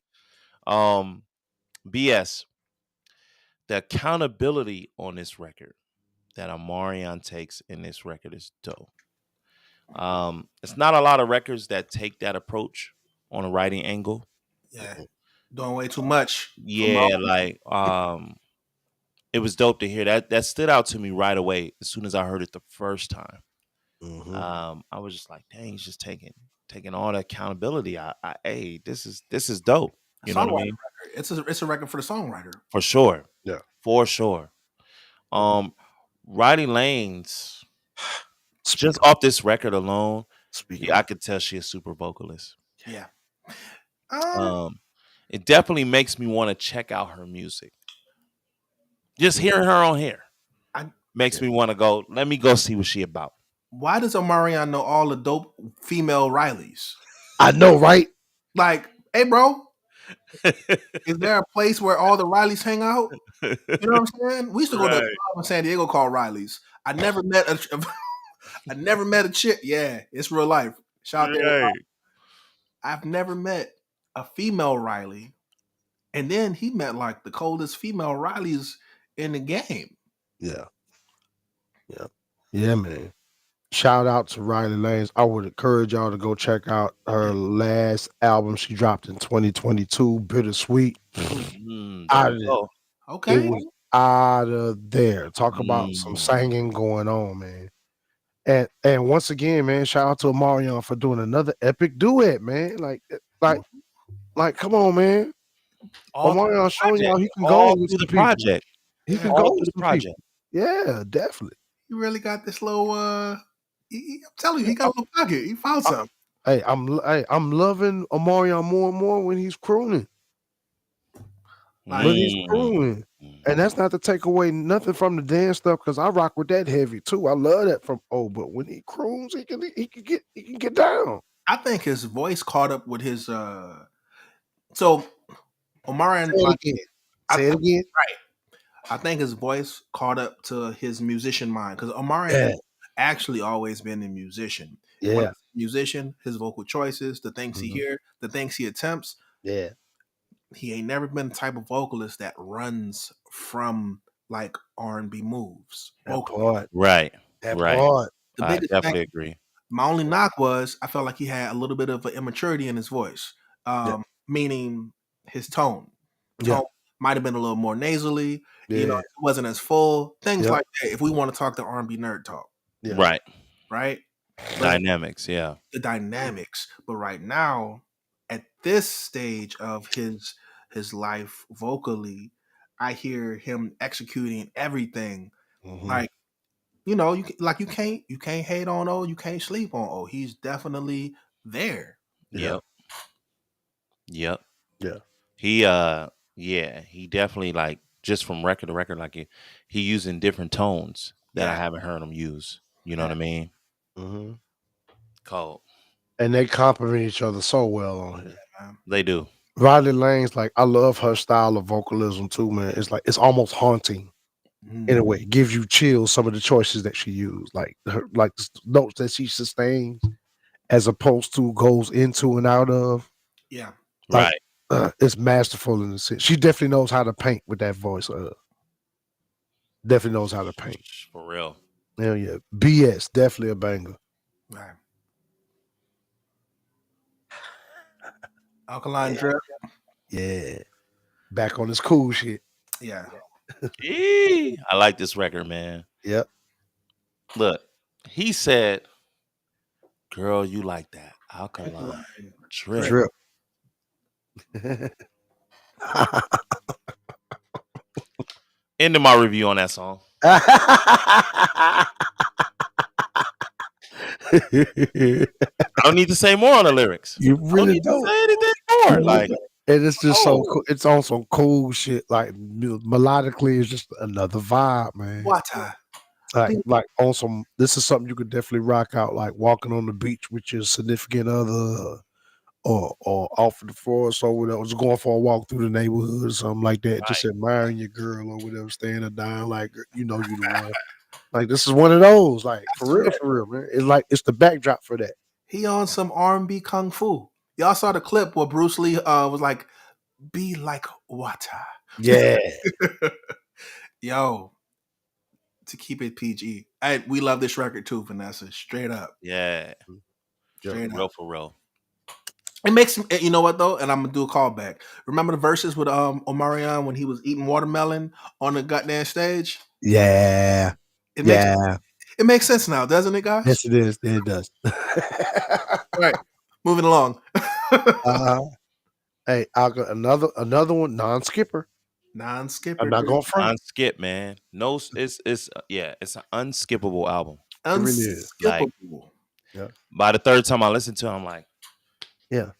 Speaker 2: Um, BS. The accountability on this record that Omarion takes in this record is dope. It's not a lot of records that take that approach on a writing angle.
Speaker 3: Yeah. Doing way too much for my
Speaker 2: Yeah, like it was dope to hear that. That stood out to me right away as soon as I heard it the first time.
Speaker 1: Mhm.
Speaker 2: I was just like, dang, he's just taking all the accountability. Hey, this is dope. You know what I
Speaker 3: songwriter
Speaker 2: mean?
Speaker 3: record. It's a record for the songwriter.
Speaker 2: For sure.
Speaker 1: Yeah.
Speaker 2: For sure. Riley Lanes,
Speaker 1: Speak
Speaker 2: just
Speaker 1: on
Speaker 2: off this record alone,
Speaker 1: speak
Speaker 2: yeah, I
Speaker 1: on
Speaker 2: could tell she's a super vocalist.
Speaker 3: Yeah.
Speaker 2: Um, it definitely makes me want to check out her music. Just hearing her on here
Speaker 3: I,
Speaker 2: makes me want to go. Let me go see what she about.
Speaker 3: why does Omarion know all the dope female Rileys?
Speaker 1: I know, right?
Speaker 3: Like, hey, bro, is there a place where all the Rileys hang out? You know what I'm saying? We used to go to a
Speaker 2: Right.
Speaker 3: club in San Diego called Riley's. I never met a I never met a chick. Yeah, it's real life. Shout out there.
Speaker 2: Right.
Speaker 3: I've never met a female Riley. And then he met like the coldest female Rileys in the game.
Speaker 1: Yeah. Yeah. Yeah, man. Shout out to Riley Lanes. I would encourage y'all to go check out her last album she dropped in 2022, Bittersweet.
Speaker 2: There
Speaker 1: Out
Speaker 2: we
Speaker 1: of it.
Speaker 2: go.
Speaker 1: It
Speaker 3: Okay.
Speaker 1: was out of there. Talk about some
Speaker 2: Mm.
Speaker 1: singing going on, man. And once again, man, shout out to Omarion for doing another epic duet, man. Like, come on, man.
Speaker 2: All through the
Speaker 1: Omarion showing
Speaker 2: project.
Speaker 1: y'all he can go
Speaker 2: All
Speaker 1: with
Speaker 2: through the
Speaker 1: some people.
Speaker 2: project.
Speaker 1: He can
Speaker 3: Yeah.
Speaker 1: go
Speaker 2: All through
Speaker 1: with
Speaker 2: the
Speaker 1: some
Speaker 2: project.
Speaker 1: people. Yeah, definitely.
Speaker 3: You really got this little I'm telling you, he got a little pocket. He found something.
Speaker 1: Hey, I'm loving Omarion more and more when he's crooning. When he's crooning. And that's not to take away nothing from the dance stuff because I rock with that heavy too. I love that from but when he croons, he can get down.
Speaker 3: I think his voice caught up with his. So
Speaker 1: Say
Speaker 3: Omarion,
Speaker 1: it
Speaker 3: like
Speaker 1: again.
Speaker 3: I,
Speaker 1: Say it again.
Speaker 3: I think his voice caught up to his musician mind because Omarion
Speaker 1: Yeah.
Speaker 3: has actually always been a musician. And when I
Speaker 1: Yeah.
Speaker 3: say musician, his vocal choices, the things he
Speaker 1: Mhm.
Speaker 3: hears, the things he attempts,
Speaker 1: Yeah.
Speaker 3: he ain't never been the type of vocalist that runs from like R&B moves
Speaker 1: That
Speaker 3: vocally.
Speaker 1: part.
Speaker 2: Right.
Speaker 1: That
Speaker 2: Right.
Speaker 1: part.
Speaker 3: The
Speaker 2: I
Speaker 3: biggest thing,
Speaker 2: definitely agree.
Speaker 3: my only knock was I felt like he had a little bit of an immaturity in his voice,
Speaker 1: Yeah.
Speaker 3: meaning his tone.
Speaker 1: Yeah.
Speaker 3: Tone might have been a little more nasally. You know,
Speaker 1: Yeah.
Speaker 3: it wasn't as full. Things
Speaker 1: Yeah.
Speaker 3: like that. If we want to talk the R&B nerd talk,
Speaker 1: Yeah.
Speaker 2: Right.
Speaker 3: right? But
Speaker 2: Dynamics. Yeah.
Speaker 3: the dynamics. But right now, at this stage of his life vocally, I hear him executing everything
Speaker 1: Mhm.
Speaker 3: like you can't hate on O, you can't sleep on O. He's definitely there.
Speaker 1: Yeah.
Speaker 2: Yep. Yep.
Speaker 1: Yeah.
Speaker 2: He yeah, he definitely like just from record to record, like he using different tones that I
Speaker 3: Yeah,
Speaker 2: haven't heard him use. You know
Speaker 3: yeah,
Speaker 2: what I mean?
Speaker 1: hmm
Speaker 2: Cold.
Speaker 1: And they complement each other so well on here.
Speaker 3: man.
Speaker 2: They do.
Speaker 1: Riley Lane's like, I love her style of vocalism too, man. It's like it's almost haunting in a
Speaker 3: Mm,
Speaker 1: way. It gives you chills. Some of the choices that she used, like the notes that she sustains, as opposed to goes into and out of.
Speaker 3: yeah,
Speaker 1: Like
Speaker 2: Right.
Speaker 1: it's masterful in the sense. She definitely knows how to paint with that voice. Definitely knows how to paint.
Speaker 2: For real.
Speaker 1: Hell yeah. BS, definitely a banger.
Speaker 3: right. Alkaline drip.
Speaker 1: Yeah. Back on this cool shit.
Speaker 3: Yeah.
Speaker 2: I like this record, man.
Speaker 1: Yep.
Speaker 2: Look, he said, "Girl, you like that alkaline
Speaker 3: Alkaline
Speaker 2: drip."
Speaker 3: drip.
Speaker 1: Drip.
Speaker 2: Ending my review on that song. I don't need to say more on the lyrics.
Speaker 1: You
Speaker 2: I don't
Speaker 1: really
Speaker 2: need to
Speaker 1: don't.
Speaker 2: say anything more. Like,
Speaker 1: And it's just so
Speaker 2: oh,
Speaker 1: cool. It's on some cool shit. Like melodically, it's just another vibe, man.
Speaker 3: Water.
Speaker 1: Like on some. This is something you could definitely rock out. Like walking on the beach with your significant other, or off the forest or whatever. Just going for a walk through the neighborhood or something like that. Just
Speaker 2: right.
Speaker 1: admiring your girl or whatever, staying or dying. Like you know you the one. Like this is one of those. Like
Speaker 3: I swear.
Speaker 1: for real, man. It's like it's the backdrop for that.
Speaker 3: He on some R&B kung fu. Y'all saw the clip where Bruce Lee was like, "Be like water."
Speaker 1: Yeah.
Speaker 3: Yo, to keep it PG. We love this record too, Vanessa. Straight up.
Speaker 2: Yeah.
Speaker 3: Straight
Speaker 2: Real
Speaker 3: up.
Speaker 2: for real.
Speaker 3: It makes you know what though, and I'm gonna do a callback. Remember the verses with Omarion when he was eating watermelon on the goddamn stage?
Speaker 1: Yeah.
Speaker 3: It makes
Speaker 1: Yeah.
Speaker 3: it makes sense now, doesn't it, guys?
Speaker 1: Yes, it is. It does.
Speaker 3: Right. Moving along.
Speaker 1: Hey, I got another one, non-skipper.
Speaker 3: Non-skipper.
Speaker 1: I'm not going front.
Speaker 2: Unskip, man. No, it's yeah, it's an unskippable album.
Speaker 1: It really is.
Speaker 2: Like
Speaker 3: Unskippable.
Speaker 1: Yeah.
Speaker 2: by the third time I listened to it, I'm like,
Speaker 1: Yeah.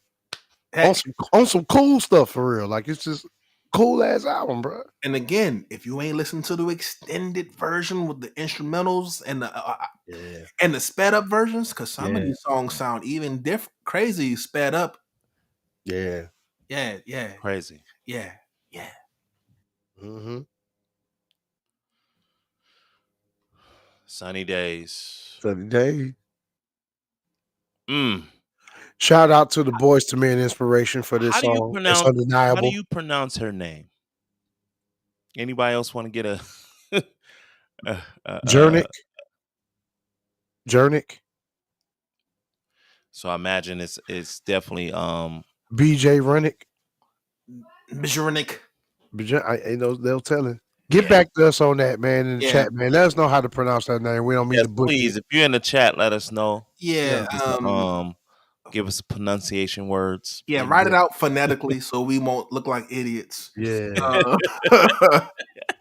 Speaker 3: Heck,
Speaker 1: On some cool stuff for real. Like it's just cool ass album, bro.
Speaker 3: and again, if you ain't listened to the extended version with the instrumentals
Speaker 1: Yeah.
Speaker 3: and the sped up versions, because some of
Speaker 1: Yeah.
Speaker 3: these songs sound even different, crazy sped up.
Speaker 1: Yeah.
Speaker 3: Yeah, yeah,
Speaker 2: crazy.
Speaker 3: yeah, yeah.
Speaker 1: Mm-hmm.
Speaker 2: Sunny days.
Speaker 1: Sunny day.
Speaker 2: Mm.
Speaker 1: Shout out to the Boys to Men inspiration for this
Speaker 2: How do you
Speaker 1: song. It's
Speaker 2: pronounce how do
Speaker 1: undeniable.
Speaker 2: you pronounce her name? Anybody else want to get a
Speaker 1: Jernick. Jernick.
Speaker 2: so I imagine it's definitely
Speaker 1: BJ Rennick.
Speaker 3: Mizurnik.
Speaker 1: I know they'll tell it. Get
Speaker 2: Yeah.
Speaker 1: back to us on that, man, in the
Speaker 3: Yeah.
Speaker 1: chat, man. Let us know how to pronounce that name. We don't mean
Speaker 2: yes,
Speaker 1: to butcher
Speaker 2: please.
Speaker 1: it.
Speaker 2: If you're in the chat, let us know.
Speaker 3: Yeah,
Speaker 2: Give us pronunciation words.
Speaker 3: yeah.
Speaker 1: Yeah.
Speaker 3: Write it out phonetically so we won't look like idiots.
Speaker 1: Yeah.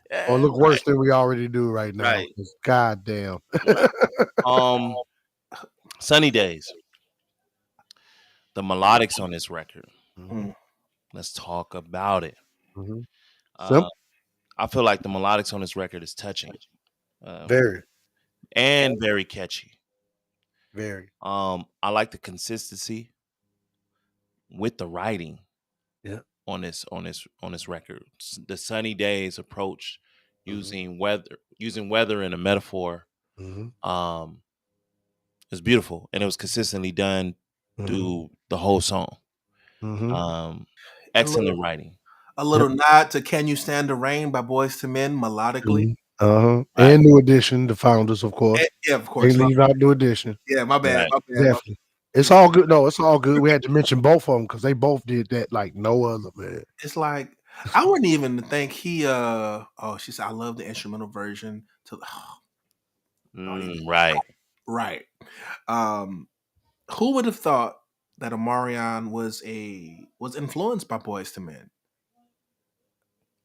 Speaker 2: Yeah,
Speaker 1: Or look worse than we already do right now.
Speaker 2: Right.
Speaker 1: 'Cause God damn.
Speaker 2: Sunny Days. The melodics on this record.
Speaker 1: Mhm.
Speaker 2: Let's talk about it.
Speaker 1: Mhm.
Speaker 2: I feel like the melodics on this record is touching.
Speaker 1: Very.
Speaker 2: And very catchy.
Speaker 1: Very.
Speaker 2: I like the consistency with the writing
Speaker 1: Yeah.
Speaker 2: on this record. The sunny days approach,
Speaker 1: Mm-hmm.
Speaker 2: using weather in a metaphor.
Speaker 1: Mm-hmm.
Speaker 2: Um, it's beautiful, and it was consistently done
Speaker 1: Mm-hmm.
Speaker 2: through the whole song.
Speaker 1: Mm-hmm.
Speaker 2: Um,
Speaker 3: A little
Speaker 2: excellent writing.
Speaker 3: a
Speaker 1: Yep.
Speaker 3: little nod to "Can You Stand the Rain" by Boys to Men melodically.
Speaker 1: Mhm. Uh-huh.
Speaker 2: Right,
Speaker 1: And New Edition, the founders, of course.
Speaker 3: Yeah, of
Speaker 1: Can't
Speaker 3: course.
Speaker 1: leave out New Edition.
Speaker 3: Yeah, my bad.
Speaker 2: right.
Speaker 3: My bad.
Speaker 1: Definitely. It's all good. No, it's all good. We had to mention both of them because they both did that like no other, man.
Speaker 3: It's like I wouldn't even think he. Oh, she said I love the instrumental version. To don't even
Speaker 2: Right.
Speaker 3: right. Um, who would have thought that Omarion was influenced by Boys to Men?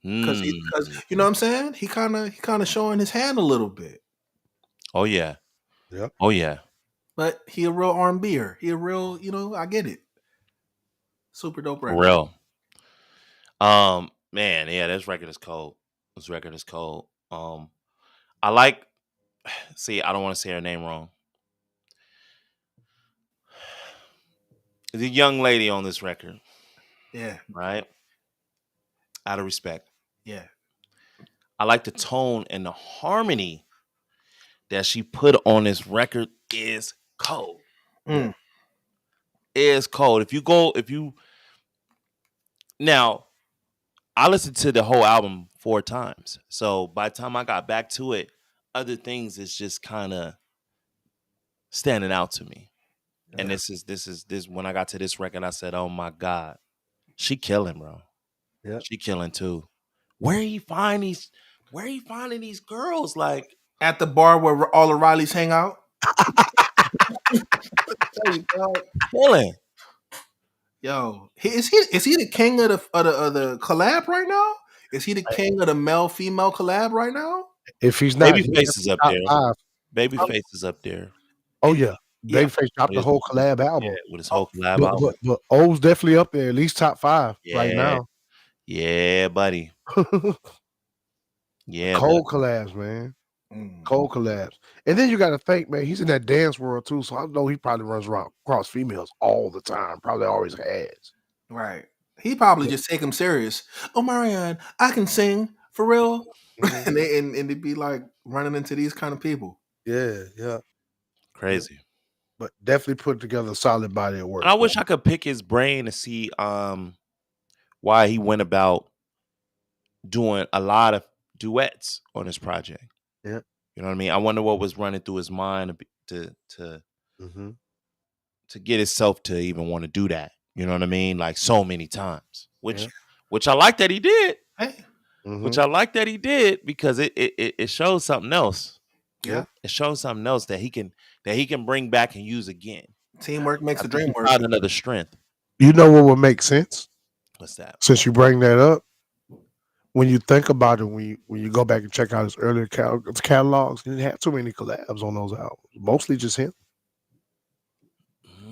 Speaker 3: Because
Speaker 2: Mm.
Speaker 3: you know what I'm saying. He kind of showing his hand a little bit,
Speaker 2: Oh yeah.
Speaker 1: Yep.
Speaker 2: Oh yeah.
Speaker 3: but he a real R&B'er. He a real, I get it. Super dope
Speaker 2: For
Speaker 3: record.
Speaker 2: real. Man, yeah, this record is cold. This record is cold. I like. See, I don't want to say her name wrong. The young lady on this record,
Speaker 3: Yeah,
Speaker 2: right? Out of respect,
Speaker 3: yeah.
Speaker 2: I like the tone and the harmony that she put on this record is cold.
Speaker 3: Mm,
Speaker 2: Is cold. If you now, I listened to the whole album 4 times. So by the time I got back to it, other things is just kind of standing out to me. And
Speaker 1: Yeah.
Speaker 2: this when I got to this record, I said, "Oh my God, she killing, bro.
Speaker 1: Yep.
Speaker 2: She killing too. Where he find these? Where he finding these girls? Like
Speaker 3: At the bar where all the Rileys hang out. Tell you, dog.
Speaker 2: killing?
Speaker 3: Yo, is he the king of the collab right now? Is he the king of the male female collab right now?
Speaker 1: If he's not, he's
Speaker 2: Babyface is
Speaker 1: definitely
Speaker 2: up
Speaker 1: top
Speaker 2: there.
Speaker 1: five.
Speaker 2: Babyface is up there.
Speaker 1: Oh
Speaker 3: It,
Speaker 1: yeah.
Speaker 3: yeah,
Speaker 1: Babyface dropped
Speaker 2: With
Speaker 1: the
Speaker 2: his,
Speaker 1: whole
Speaker 2: with his-
Speaker 1: collab
Speaker 2: yeah,
Speaker 1: album.
Speaker 2: with his
Speaker 3: oh,
Speaker 2: whole collab
Speaker 1: But
Speaker 2: album.
Speaker 1: but but O's definitely up there, at least top five right
Speaker 2: Yeah,
Speaker 1: now.
Speaker 2: yeah, buddy. Yeah,
Speaker 1: Cold
Speaker 2: buddy.
Speaker 1: collabs, man.
Speaker 3: mm,
Speaker 1: Cold collabs. And then you gotta think, man, he's in that dance world too. So I know he probably runs around across females all the time. Probably always has.
Speaker 3: right. He probably just take him serious. Oh, Marianne, I can sing for real,
Speaker 1: Mhm.
Speaker 3: and they'd be like running into these kind of people.
Speaker 1: Yeah, yeah.
Speaker 2: Crazy.
Speaker 1: But definitely put together a solid body of work,
Speaker 2: And I
Speaker 1: man.
Speaker 2: wish I could pick his brain to see why he went about doing a lot of duets on this project.
Speaker 1: Yeah.
Speaker 2: You know what I mean? I wonder what was running through his mind to
Speaker 1: Mm-hmm.
Speaker 2: to get himself to even want to do that. You know what I mean? Like so many times, which
Speaker 1: Yeah.
Speaker 2: which I like that he did.
Speaker 3: Hey,
Speaker 1: Mm-hmm.
Speaker 2: Which I like that he did because it shows something else.
Speaker 3: yeah.
Speaker 2: It shows something else that he can bring back and use again.
Speaker 3: Teamwork makes
Speaker 2: I
Speaker 3: the
Speaker 2: think
Speaker 3: dream
Speaker 2: he
Speaker 3: work.
Speaker 2: found another strength.
Speaker 1: You know what would make sense?
Speaker 2: What's that?
Speaker 1: Since you bring that up, when you think about it, when you go back and check out his earlier catalogs, he didn't have too many collabs on those albums. Mostly just him.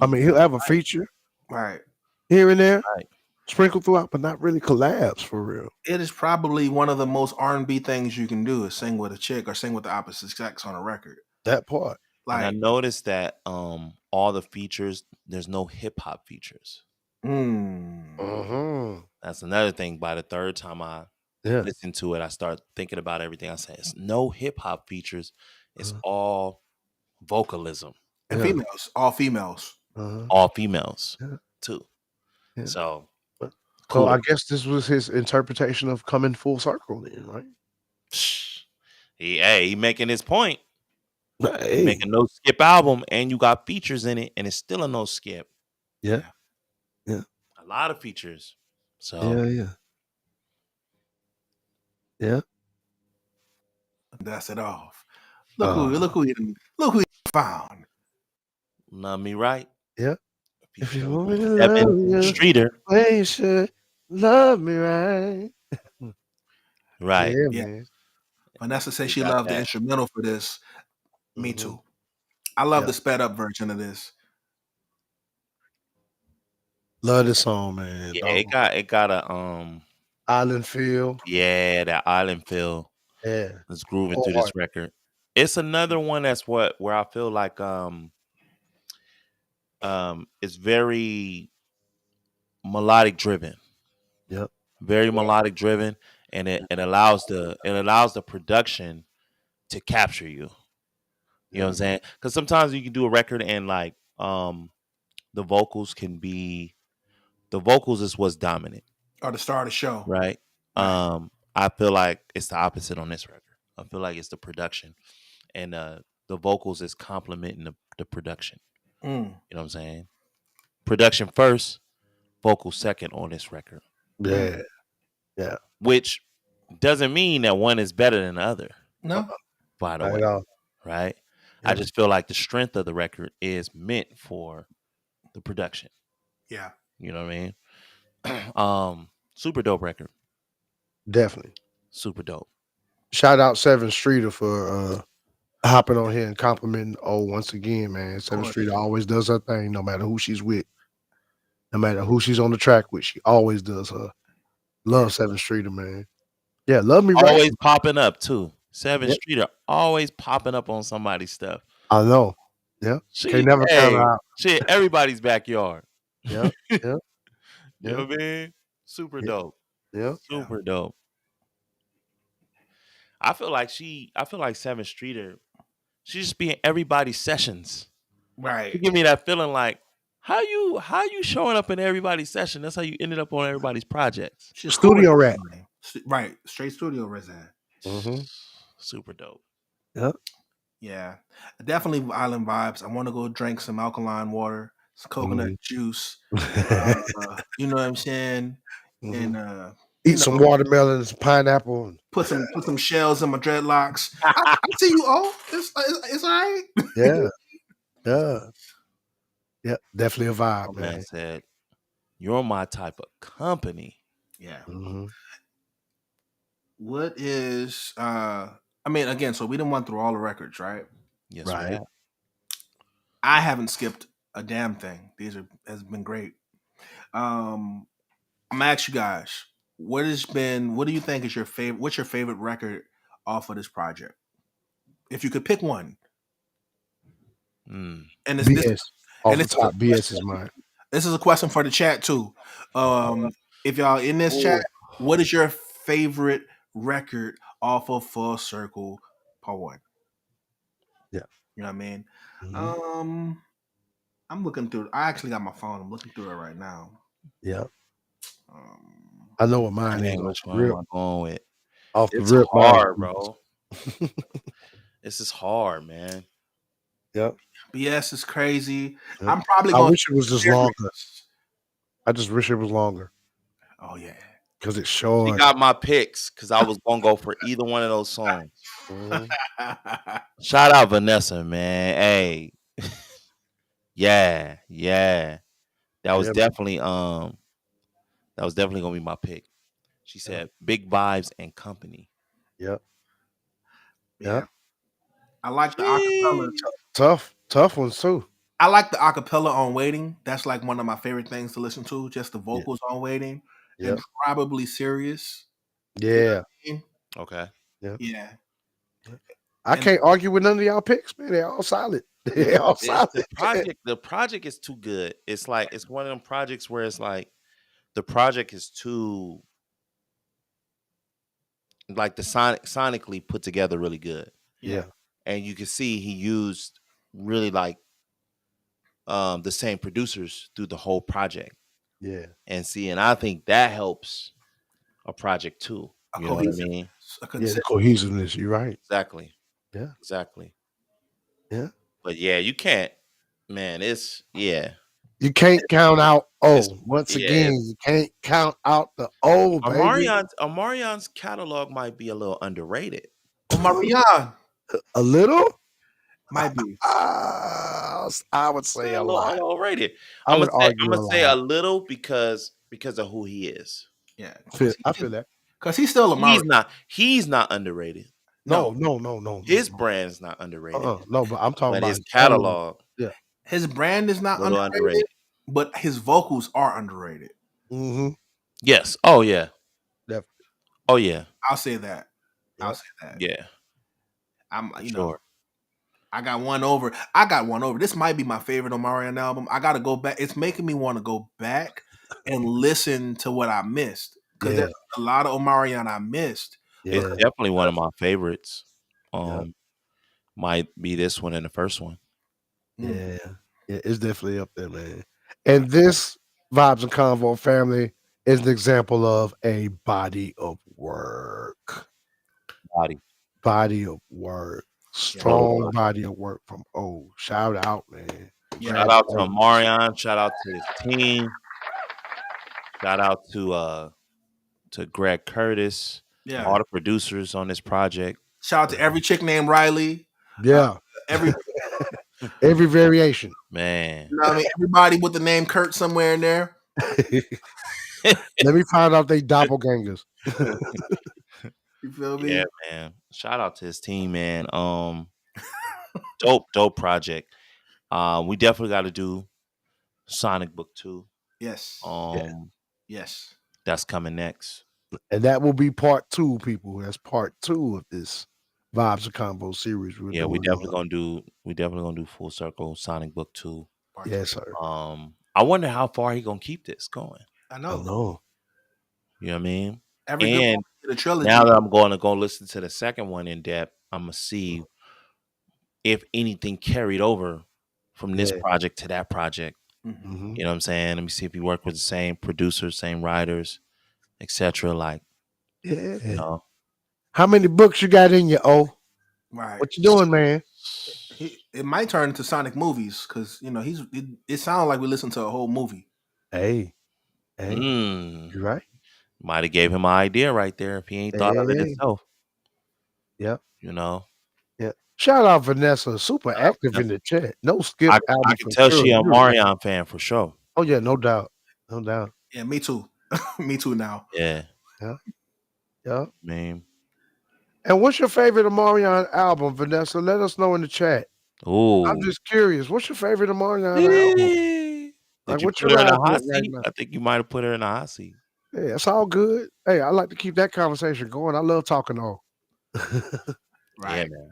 Speaker 1: I mean, he'll have a feature
Speaker 3: Right.
Speaker 1: here and there,
Speaker 2: Right.
Speaker 1: sprinkled throughout, but not really collabs for real.
Speaker 3: It is probably one of the most R&B things you can do is sing with a chick or sing with the opposite sex on a record.
Speaker 1: That part.
Speaker 2: And I
Speaker 3: Like,
Speaker 2: noticed that all the features, there's no hip hop features.
Speaker 1: Mm-hmm.
Speaker 2: That's another thing. By the third time I
Speaker 1: Yeah.
Speaker 2: listened to it, I start thinking about everything. I say it's no hip hop features. It's all vocalism.
Speaker 3: and
Speaker 1: Yeah.
Speaker 3: females, all females.
Speaker 1: Uh-huh.
Speaker 2: All females
Speaker 1: Yeah.
Speaker 2: too.
Speaker 1: Yeah.
Speaker 2: So
Speaker 1: So
Speaker 2: cool.
Speaker 1: I guess this was his interpretation of coming full circle then, right?
Speaker 2: He making his point.
Speaker 1: Hey.
Speaker 2: Make a no skip album and you got features in it and it's still a no skip.
Speaker 1: Yeah. Yeah.
Speaker 2: A lot of features. So
Speaker 1: Yeah. Yeah.
Speaker 3: That's it off. Look who you found.
Speaker 2: love me right.
Speaker 1: Yeah. If you
Speaker 2: Featuring
Speaker 1: want me to
Speaker 2: Devin
Speaker 1: love you,
Speaker 2: Streeter.
Speaker 1: well, you should love me right.
Speaker 2: Right.
Speaker 1: Yeah,
Speaker 3: Yeah.
Speaker 1: man.
Speaker 3: Vanessa said
Speaker 2: We
Speaker 3: she
Speaker 2: got
Speaker 3: loved the
Speaker 2: that.
Speaker 3: instrumental for this. Me
Speaker 1: Mhm.
Speaker 3: too. I love
Speaker 1: Yeah.
Speaker 3: the sped up version of this.
Speaker 1: Love this song, man.
Speaker 2: Yeah, it got a
Speaker 1: Island feel.
Speaker 2: that island feel.
Speaker 1: Yeah.
Speaker 2: It's grooving
Speaker 1: Whole
Speaker 2: through this
Speaker 1: heart.
Speaker 2: record. It's another one that's where I feel like It's very melodic driven,
Speaker 1: Yep.
Speaker 2: very melodic driven, and it allows the production to capture you. You know what I'm saying? Because sometimes you can do a record and like the vocals can be the vocals is what's dominant,
Speaker 3: Or the star of the show.
Speaker 2: right?
Speaker 3: Right.
Speaker 2: I feel like it's the opposite on this record. I feel like it's the production and the vocals is complementing the production.
Speaker 3: Mm.
Speaker 2: You know what I'm saying? Production first, vocal second on this record,
Speaker 3: Mm.
Speaker 1: Yeah. Yeah.
Speaker 2: which doesn't mean that one is better than the other.
Speaker 3: No.
Speaker 2: By the
Speaker 1: Not
Speaker 2: way,
Speaker 1: at all.
Speaker 2: right? I
Speaker 1: Yep.
Speaker 2: just feel like the strength of the record is meant for the production.
Speaker 3: Yeah.
Speaker 2: You know what I mean? Super dope record.
Speaker 1: Definitely.
Speaker 2: Super dope.
Speaker 1: Shout out Seven Streeter for hopping on here and complimenting once again, man. Seven
Speaker 3: course.
Speaker 1: Streeter always does her thing, no matter who she's with, no matter who she's on the track with. She always does her. Love Seven Streeter, man. Yeah, love me right.
Speaker 2: Always popping up too. Seven
Speaker 1: Yep.
Speaker 2: Streeter always popping up on somebody's stuff.
Speaker 1: I know. Yeah.
Speaker 2: She,
Speaker 1: Can't never count her
Speaker 2: hey,
Speaker 1: out.
Speaker 2: shit, everybody's backyard.
Speaker 1: Yeah. Yeah.
Speaker 2: You know what I mean? Super
Speaker 1: Yeah.
Speaker 2: dope.
Speaker 1: Yeah.
Speaker 2: Super dope. I feel like Seven Streeter, she just be in everybody's sessions. She
Speaker 3: Right.
Speaker 2: give me that feeling like how you showing up in everybody's session? That's how you ended up on everybody's projects.
Speaker 3: She's
Speaker 1: Studio rat.
Speaker 3: Right. Straight studio resident.
Speaker 1: Mm-hmm.
Speaker 2: Super dope.
Speaker 1: Yeah.
Speaker 3: Yeah. Definitely island vibes. I want to go drink some alkaline water, some coconut juice. You know what I'm saying?
Speaker 1: Mhm.
Speaker 3: And
Speaker 1: Eat some watermelon, some pineapple. And
Speaker 3: put some shells in my dreadlocks. I see you all. It's all right.
Speaker 1: yeah. Yeah. Yeah. Definitely a vibe,
Speaker 2: Man
Speaker 1: man.
Speaker 2: said, "You're my type of company."
Speaker 3: Yeah.
Speaker 1: Mm-hmm.
Speaker 3: What is I mean, again, so we didn't went through all the records, right?
Speaker 2: Yes,
Speaker 1: Right.
Speaker 2: right.
Speaker 3: I haven't skipped a damn thing. Has been great. I'm gonna ask you guys, what do you think is your favorite what's your favorite record off of this project? If you could pick one.
Speaker 2: Mm.
Speaker 3: And
Speaker 1: BS. Off
Speaker 3: and
Speaker 1: the
Speaker 3: this is
Speaker 1: top,
Speaker 3: a
Speaker 1: BS is mine.
Speaker 3: This is a question for the chat too. If y'all in this chat, what is your favorite record off of Full Circle Part 1?
Speaker 1: Yeah.
Speaker 3: You know what I mean?
Speaker 1: Mhm.
Speaker 3: I'm looking through. I actually got my phone. I'm looking through it right now.
Speaker 1: Yeah.
Speaker 3: Um,
Speaker 1: I know what mine is.
Speaker 2: Dang, which one am I going with?
Speaker 1: Off the
Speaker 2: It's
Speaker 1: rip,
Speaker 2: hard,
Speaker 1: mine.
Speaker 2: bro. This is hard, man.
Speaker 1: Yep.
Speaker 3: BS is crazy.
Speaker 1: Yep.
Speaker 3: I'm probably
Speaker 1: I
Speaker 3: going.
Speaker 1: wish it was just longer. I just wish it was longer
Speaker 3: Oh yeah.
Speaker 1: because it's
Speaker 2: She
Speaker 1: short.
Speaker 2: got my picks because I was gonna go for either one of those songs.
Speaker 1: Mhm.
Speaker 2: Shout out Vanessa, man. Hey, yeah. That was
Speaker 1: Yeah, man.
Speaker 2: definitely gonna be my pick. She said Big Vibes and Company.
Speaker 1: Yep.
Speaker 3: Yeah. I like the acapella.
Speaker 1: Tough ones too.
Speaker 3: I like the acapella on Waiting. That's like one of my favorite things to listen to. Just the vocals on Waiting,
Speaker 1: Yep.
Speaker 3: and probably Serious.
Speaker 1: Yeah.
Speaker 2: Okay.
Speaker 1: Yeah.
Speaker 3: Yeah.
Speaker 1: I can't argue with none of y'all picks, man. They're all solid. They're all solid.
Speaker 2: The project is too good. It's like it's one of them projects where it's like the project is too like the sonically put together really good.
Speaker 1: Yeah.
Speaker 2: And you can see he used really like the same producers through the whole project.
Speaker 1: Yeah.
Speaker 2: And I think that helps a project too.
Speaker 3: A
Speaker 2: You know what I
Speaker 3: cohesive-
Speaker 2: mean?
Speaker 1: Yeah, the cohesiveness. You're right.
Speaker 2: Exactly.
Speaker 1: Yeah.
Speaker 2: Exactly.
Speaker 1: Yeah.
Speaker 2: But yeah, you can't, man. It's
Speaker 1: You can't count out
Speaker 2: It's-
Speaker 1: once
Speaker 2: yeah,
Speaker 1: again. You can't count out the O, baby.
Speaker 2: Omarion's catalog might be a little underrated.
Speaker 3: Omarion
Speaker 1: A little?
Speaker 3: might be.
Speaker 1: I would say a lot.
Speaker 2: Overrated.
Speaker 1: I
Speaker 2: I'm
Speaker 1: would
Speaker 2: gonna
Speaker 1: argue
Speaker 2: say
Speaker 1: a
Speaker 2: a little because of who he is.
Speaker 3: Yeah.
Speaker 1: I feel that.
Speaker 3: Because he's still Omarion.
Speaker 2: He's not underrated.
Speaker 1: No.
Speaker 2: His brand is not underrated.
Speaker 1: No, but I'm talking
Speaker 2: But
Speaker 1: about
Speaker 2: his catalog,
Speaker 1: Yeah.
Speaker 3: His brand is not
Speaker 2: a little
Speaker 3: underrated, but his vocals are underrated.
Speaker 1: Mm-hmm.
Speaker 2: yes. Oh yeah.
Speaker 1: Definitely.
Speaker 2: Oh yeah.
Speaker 3: I'll say that.
Speaker 1: Yeah.
Speaker 3: I'll say that.
Speaker 2: Yeah.
Speaker 3: I'm
Speaker 2: For
Speaker 3: you know
Speaker 2: sure.
Speaker 3: I got one over. I got one over. This might be my favorite Omarion album. I got to go back. It's making me want to go back and listen to what I missed because
Speaker 1: Yeah,
Speaker 3: there's a lot of Omarion I missed.
Speaker 2: It's
Speaker 1: yeah,
Speaker 2: definitely one of my favorites.
Speaker 1: yeah,
Speaker 2: Might be this one and the first one.
Speaker 3: Mm,
Speaker 1: yeah, yeah. It's definitely up there, man. And this Vibes and Convo family is an example of a body of work.
Speaker 2: Body.
Speaker 1: Body of work.
Speaker 3: yeah,
Speaker 2: Total
Speaker 1: Strong
Speaker 2: body.
Speaker 1: body of work from O. Shout out, man.
Speaker 3: yeah,
Speaker 2: Shout out to
Speaker 1: Congratulations.
Speaker 2: Omarion. Shout out to his team. Shout out to Greg Curtis,
Speaker 3: yeah.
Speaker 2: all the producers on this project.
Speaker 3: Shout out to every chick named Riley.
Speaker 1: Yeah.
Speaker 3: Every
Speaker 1: Every variation.
Speaker 2: Man.
Speaker 3: you know what I mean. Everybody with the name Kurt somewhere in there.
Speaker 1: Let me find out they doppelgangers.
Speaker 3: You feel me?
Speaker 2: Yeah, man. Shout out to his team, man. Dope project. We definitely got to do Sonic Book 2.
Speaker 3: Yes.
Speaker 1: Yeah.
Speaker 3: Yes.
Speaker 2: That's coming next.
Speaker 1: And that will be part 2, people. That's part 2 of this Vibes and Combo series we're
Speaker 2: Yeah, we
Speaker 1: doing.
Speaker 2: definitely gonna do Full Circle Sonic Book 2.
Speaker 1: Yes, sir.
Speaker 2: I wonder how far he gonna keep this going.
Speaker 3: I
Speaker 1: I
Speaker 3: know.
Speaker 1: know.
Speaker 2: You know what I mean?
Speaker 3: Every good
Speaker 2: And
Speaker 3: movie get a trilogy.
Speaker 2: now that I'm going to go listen to the second one in depth, I'm gonna see if anything carried over from this
Speaker 1: Yeah.
Speaker 2: project to that project.
Speaker 3: Mhm.
Speaker 1: Mhm.
Speaker 2: You know what I'm saying? Let me see if he worked with the same producers, same writers, etc. Like,
Speaker 1: Yeah.
Speaker 2: you know,
Speaker 1: How many books you got in you, O?
Speaker 3: Right.
Speaker 1: What you doing, man?
Speaker 3: It might turn into Sonic movies because you know it sounds like we listened to a whole movie.
Speaker 1: Hey. Hey.
Speaker 2: mm,
Speaker 1: You right?
Speaker 2: might have gave him an idea right there if he ain't thought of it
Speaker 1: Hey.
Speaker 2: himself.
Speaker 1: Yep.
Speaker 2: You know,
Speaker 1: Yeah. Shout out Vanessa, super active in the chat. No skip
Speaker 2: I
Speaker 1: album
Speaker 2: can
Speaker 1: for
Speaker 2: tell
Speaker 1: sure.
Speaker 2: she a
Speaker 1: You're right.
Speaker 2: Marion fan for sure.
Speaker 1: Oh yeah, no doubt. No doubt.
Speaker 3: Yeah, me too. Me too now.
Speaker 2: Yeah,
Speaker 1: Yeah. Yeah.
Speaker 2: man.
Speaker 1: And what's your favorite Omarion album, Vanessa? Let us know in the chat. I'm
Speaker 2: Ooh.
Speaker 1: just curious. What's your favorite Omarion album? Like,
Speaker 2: Did you
Speaker 1: what you
Speaker 2: put her in a
Speaker 1: riding
Speaker 2: hot
Speaker 1: with right
Speaker 2: seat?
Speaker 1: now?
Speaker 2: I think you might have put her in a hot seat.
Speaker 1: Yeah, it's all good. Hey, I like to keep that conversation going. I love talking on.
Speaker 2: Yeah,
Speaker 3: Right.
Speaker 2: man.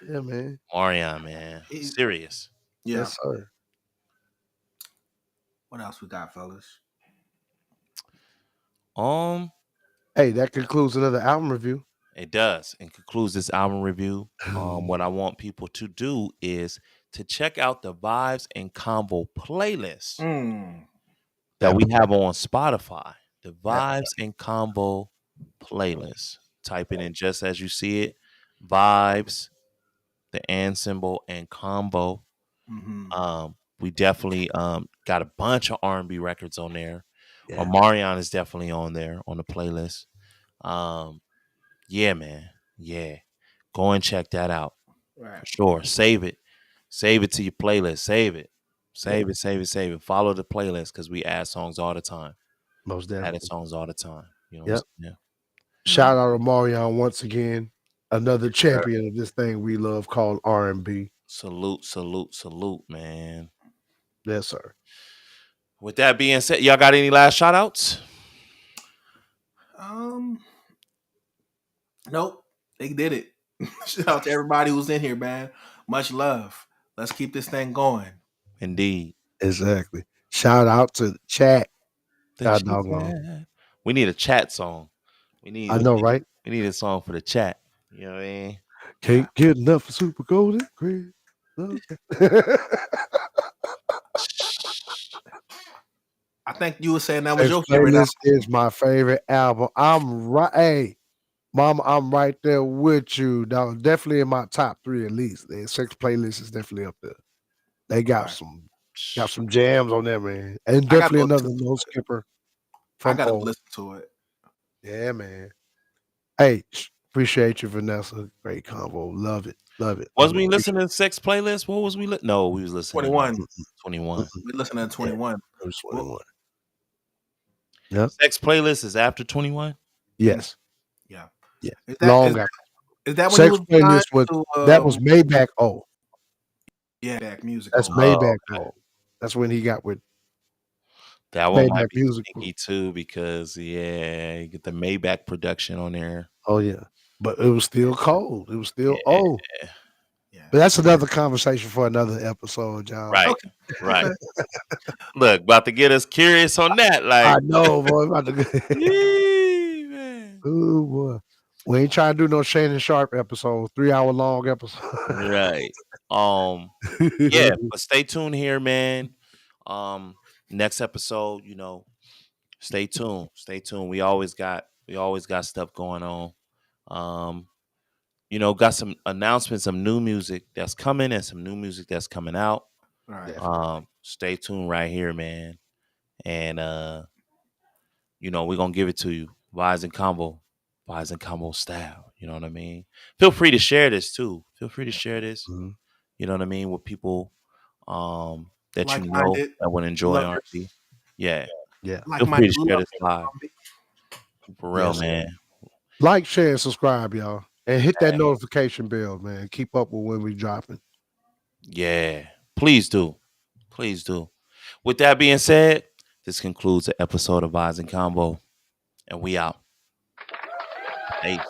Speaker 1: Yeah, man.
Speaker 2: Marion, man. Serious.
Speaker 3: Yeah.
Speaker 1: Yes, sir.
Speaker 3: What else we got, fellas?
Speaker 1: Hey, that concludes another album review.
Speaker 2: It does. And concludes this album review. What I want people to do is to check out the Vibes and Combo playlist
Speaker 3: Mm.
Speaker 2: that we have on Spotify. The
Speaker 1: Yeah.
Speaker 2: Vibes and Combo playlist. Type it in just as you see it. Vibes, the and symbol, and combo.
Speaker 3: Mm-hmm.
Speaker 2: We definitely got a bunch of R&B records on there.
Speaker 1: Yeah.
Speaker 2: Omarion is definitely on there on the playlist. Yeah, man. Yeah. Go and check that out.
Speaker 3: Right.
Speaker 2: For sure. Save it. Save it to your playlist. Save it. Save it. Follow the playlist because we add songs all the time.
Speaker 1: Most
Speaker 2: Added
Speaker 1: definitely.
Speaker 2: songs all the time. You know
Speaker 1: Yep.
Speaker 2: what I'm saying?
Speaker 1: Shout out to Marion once again. Another champion of this thing we love called R&B.
Speaker 2: Salute, man.
Speaker 1: Yes, sir.
Speaker 2: With that being said, y'all got any last shout outs?
Speaker 3: Nope. They did it. Shout out to everybody who's in here, man. Much love. Let's keep this thing going.
Speaker 2: Indeed.
Speaker 1: Exactly. Shout out to the chat.
Speaker 2: The
Speaker 1: God
Speaker 2: chat.
Speaker 1: doggone.
Speaker 2: We need a chat song. We need We need a song for the chat. You know what I mean?
Speaker 1: Can't get enough of Super Golden Chris.
Speaker 3: I think you were saying that was your
Speaker 1: This
Speaker 3: favorite album.
Speaker 1: is my favorite album. I'm right. Hey, Mama, I'm right there with you. Dog. Definitely in my top 3 at least. The Sex Playlist is definitely up there. They got some jams on there, man. And definitely another no skipper.
Speaker 3: I gotta listen to it.
Speaker 1: Yeah, man. Hey, appreciate you, Vanessa. Great combo. Love it.
Speaker 2: Was we listening to Sex Playlist? What was we No, we was listening
Speaker 3: 21.
Speaker 2: to 21.
Speaker 3: We listening to 21.
Speaker 1: Yeah, 21. Yep.
Speaker 2: Sex Playlist is after 21?
Speaker 1: Yes.
Speaker 3: Yeah.
Speaker 1: Yeah.
Speaker 3: Is
Speaker 1: that
Speaker 3: when
Speaker 1: Sex
Speaker 3: was
Speaker 1: Playlist was that was Maybach O.
Speaker 3: Yeah, Maybach Music.
Speaker 1: That's Maybach O. That's when he got with
Speaker 2: that one
Speaker 1: Maybach
Speaker 2: might be
Speaker 1: Music
Speaker 2: sneaky too because you get the Maybach production on there.
Speaker 1: Oh yeah. But it was still cold. It was still But that's another conversation for another episode, y'all.
Speaker 2: Right.
Speaker 3: Okay.
Speaker 2: Right.
Speaker 3: Okay.
Speaker 2: Look, about to get us curious on that.
Speaker 1: I
Speaker 2: Like,
Speaker 1: know, boy. About to
Speaker 2: yee, man.
Speaker 1: oh boy. We ain't trying to do no Shannon Sharp episode, 3 hour long episode.
Speaker 2: Right. Um, yeah, but stay tuned here, man. Um, next episode, stay tuned. Stay tuned. We always got stuff going on. Um, got some announcements, some new music that's coming and some new music that's coming out.
Speaker 3: All right.
Speaker 1: Definitely.
Speaker 2: Stay tuned right here, man. And we're gonna give it to you. Vibes and combo style. You know what I mean? Feel free to share this too. Feel free to share this.
Speaker 1: Mhm.
Speaker 2: You know what I mean? With people that you know
Speaker 3: Like-minded
Speaker 2: that would enjoy R&B.
Speaker 3: lovers,
Speaker 2: Yeah.
Speaker 1: Yeah.
Speaker 2: Feel free
Speaker 3: like-minded
Speaker 2: to share this
Speaker 3: lovers.
Speaker 2: live. For real,
Speaker 1: Yes.
Speaker 2: man.
Speaker 1: Like, share, and subscribe, y'all. And hit that notification bell, man. Keep up with when we dropping.
Speaker 2: Yeah. Please do. Please do. With that being said, this concludes the episode of Vibes and Combo. And we out. Peace.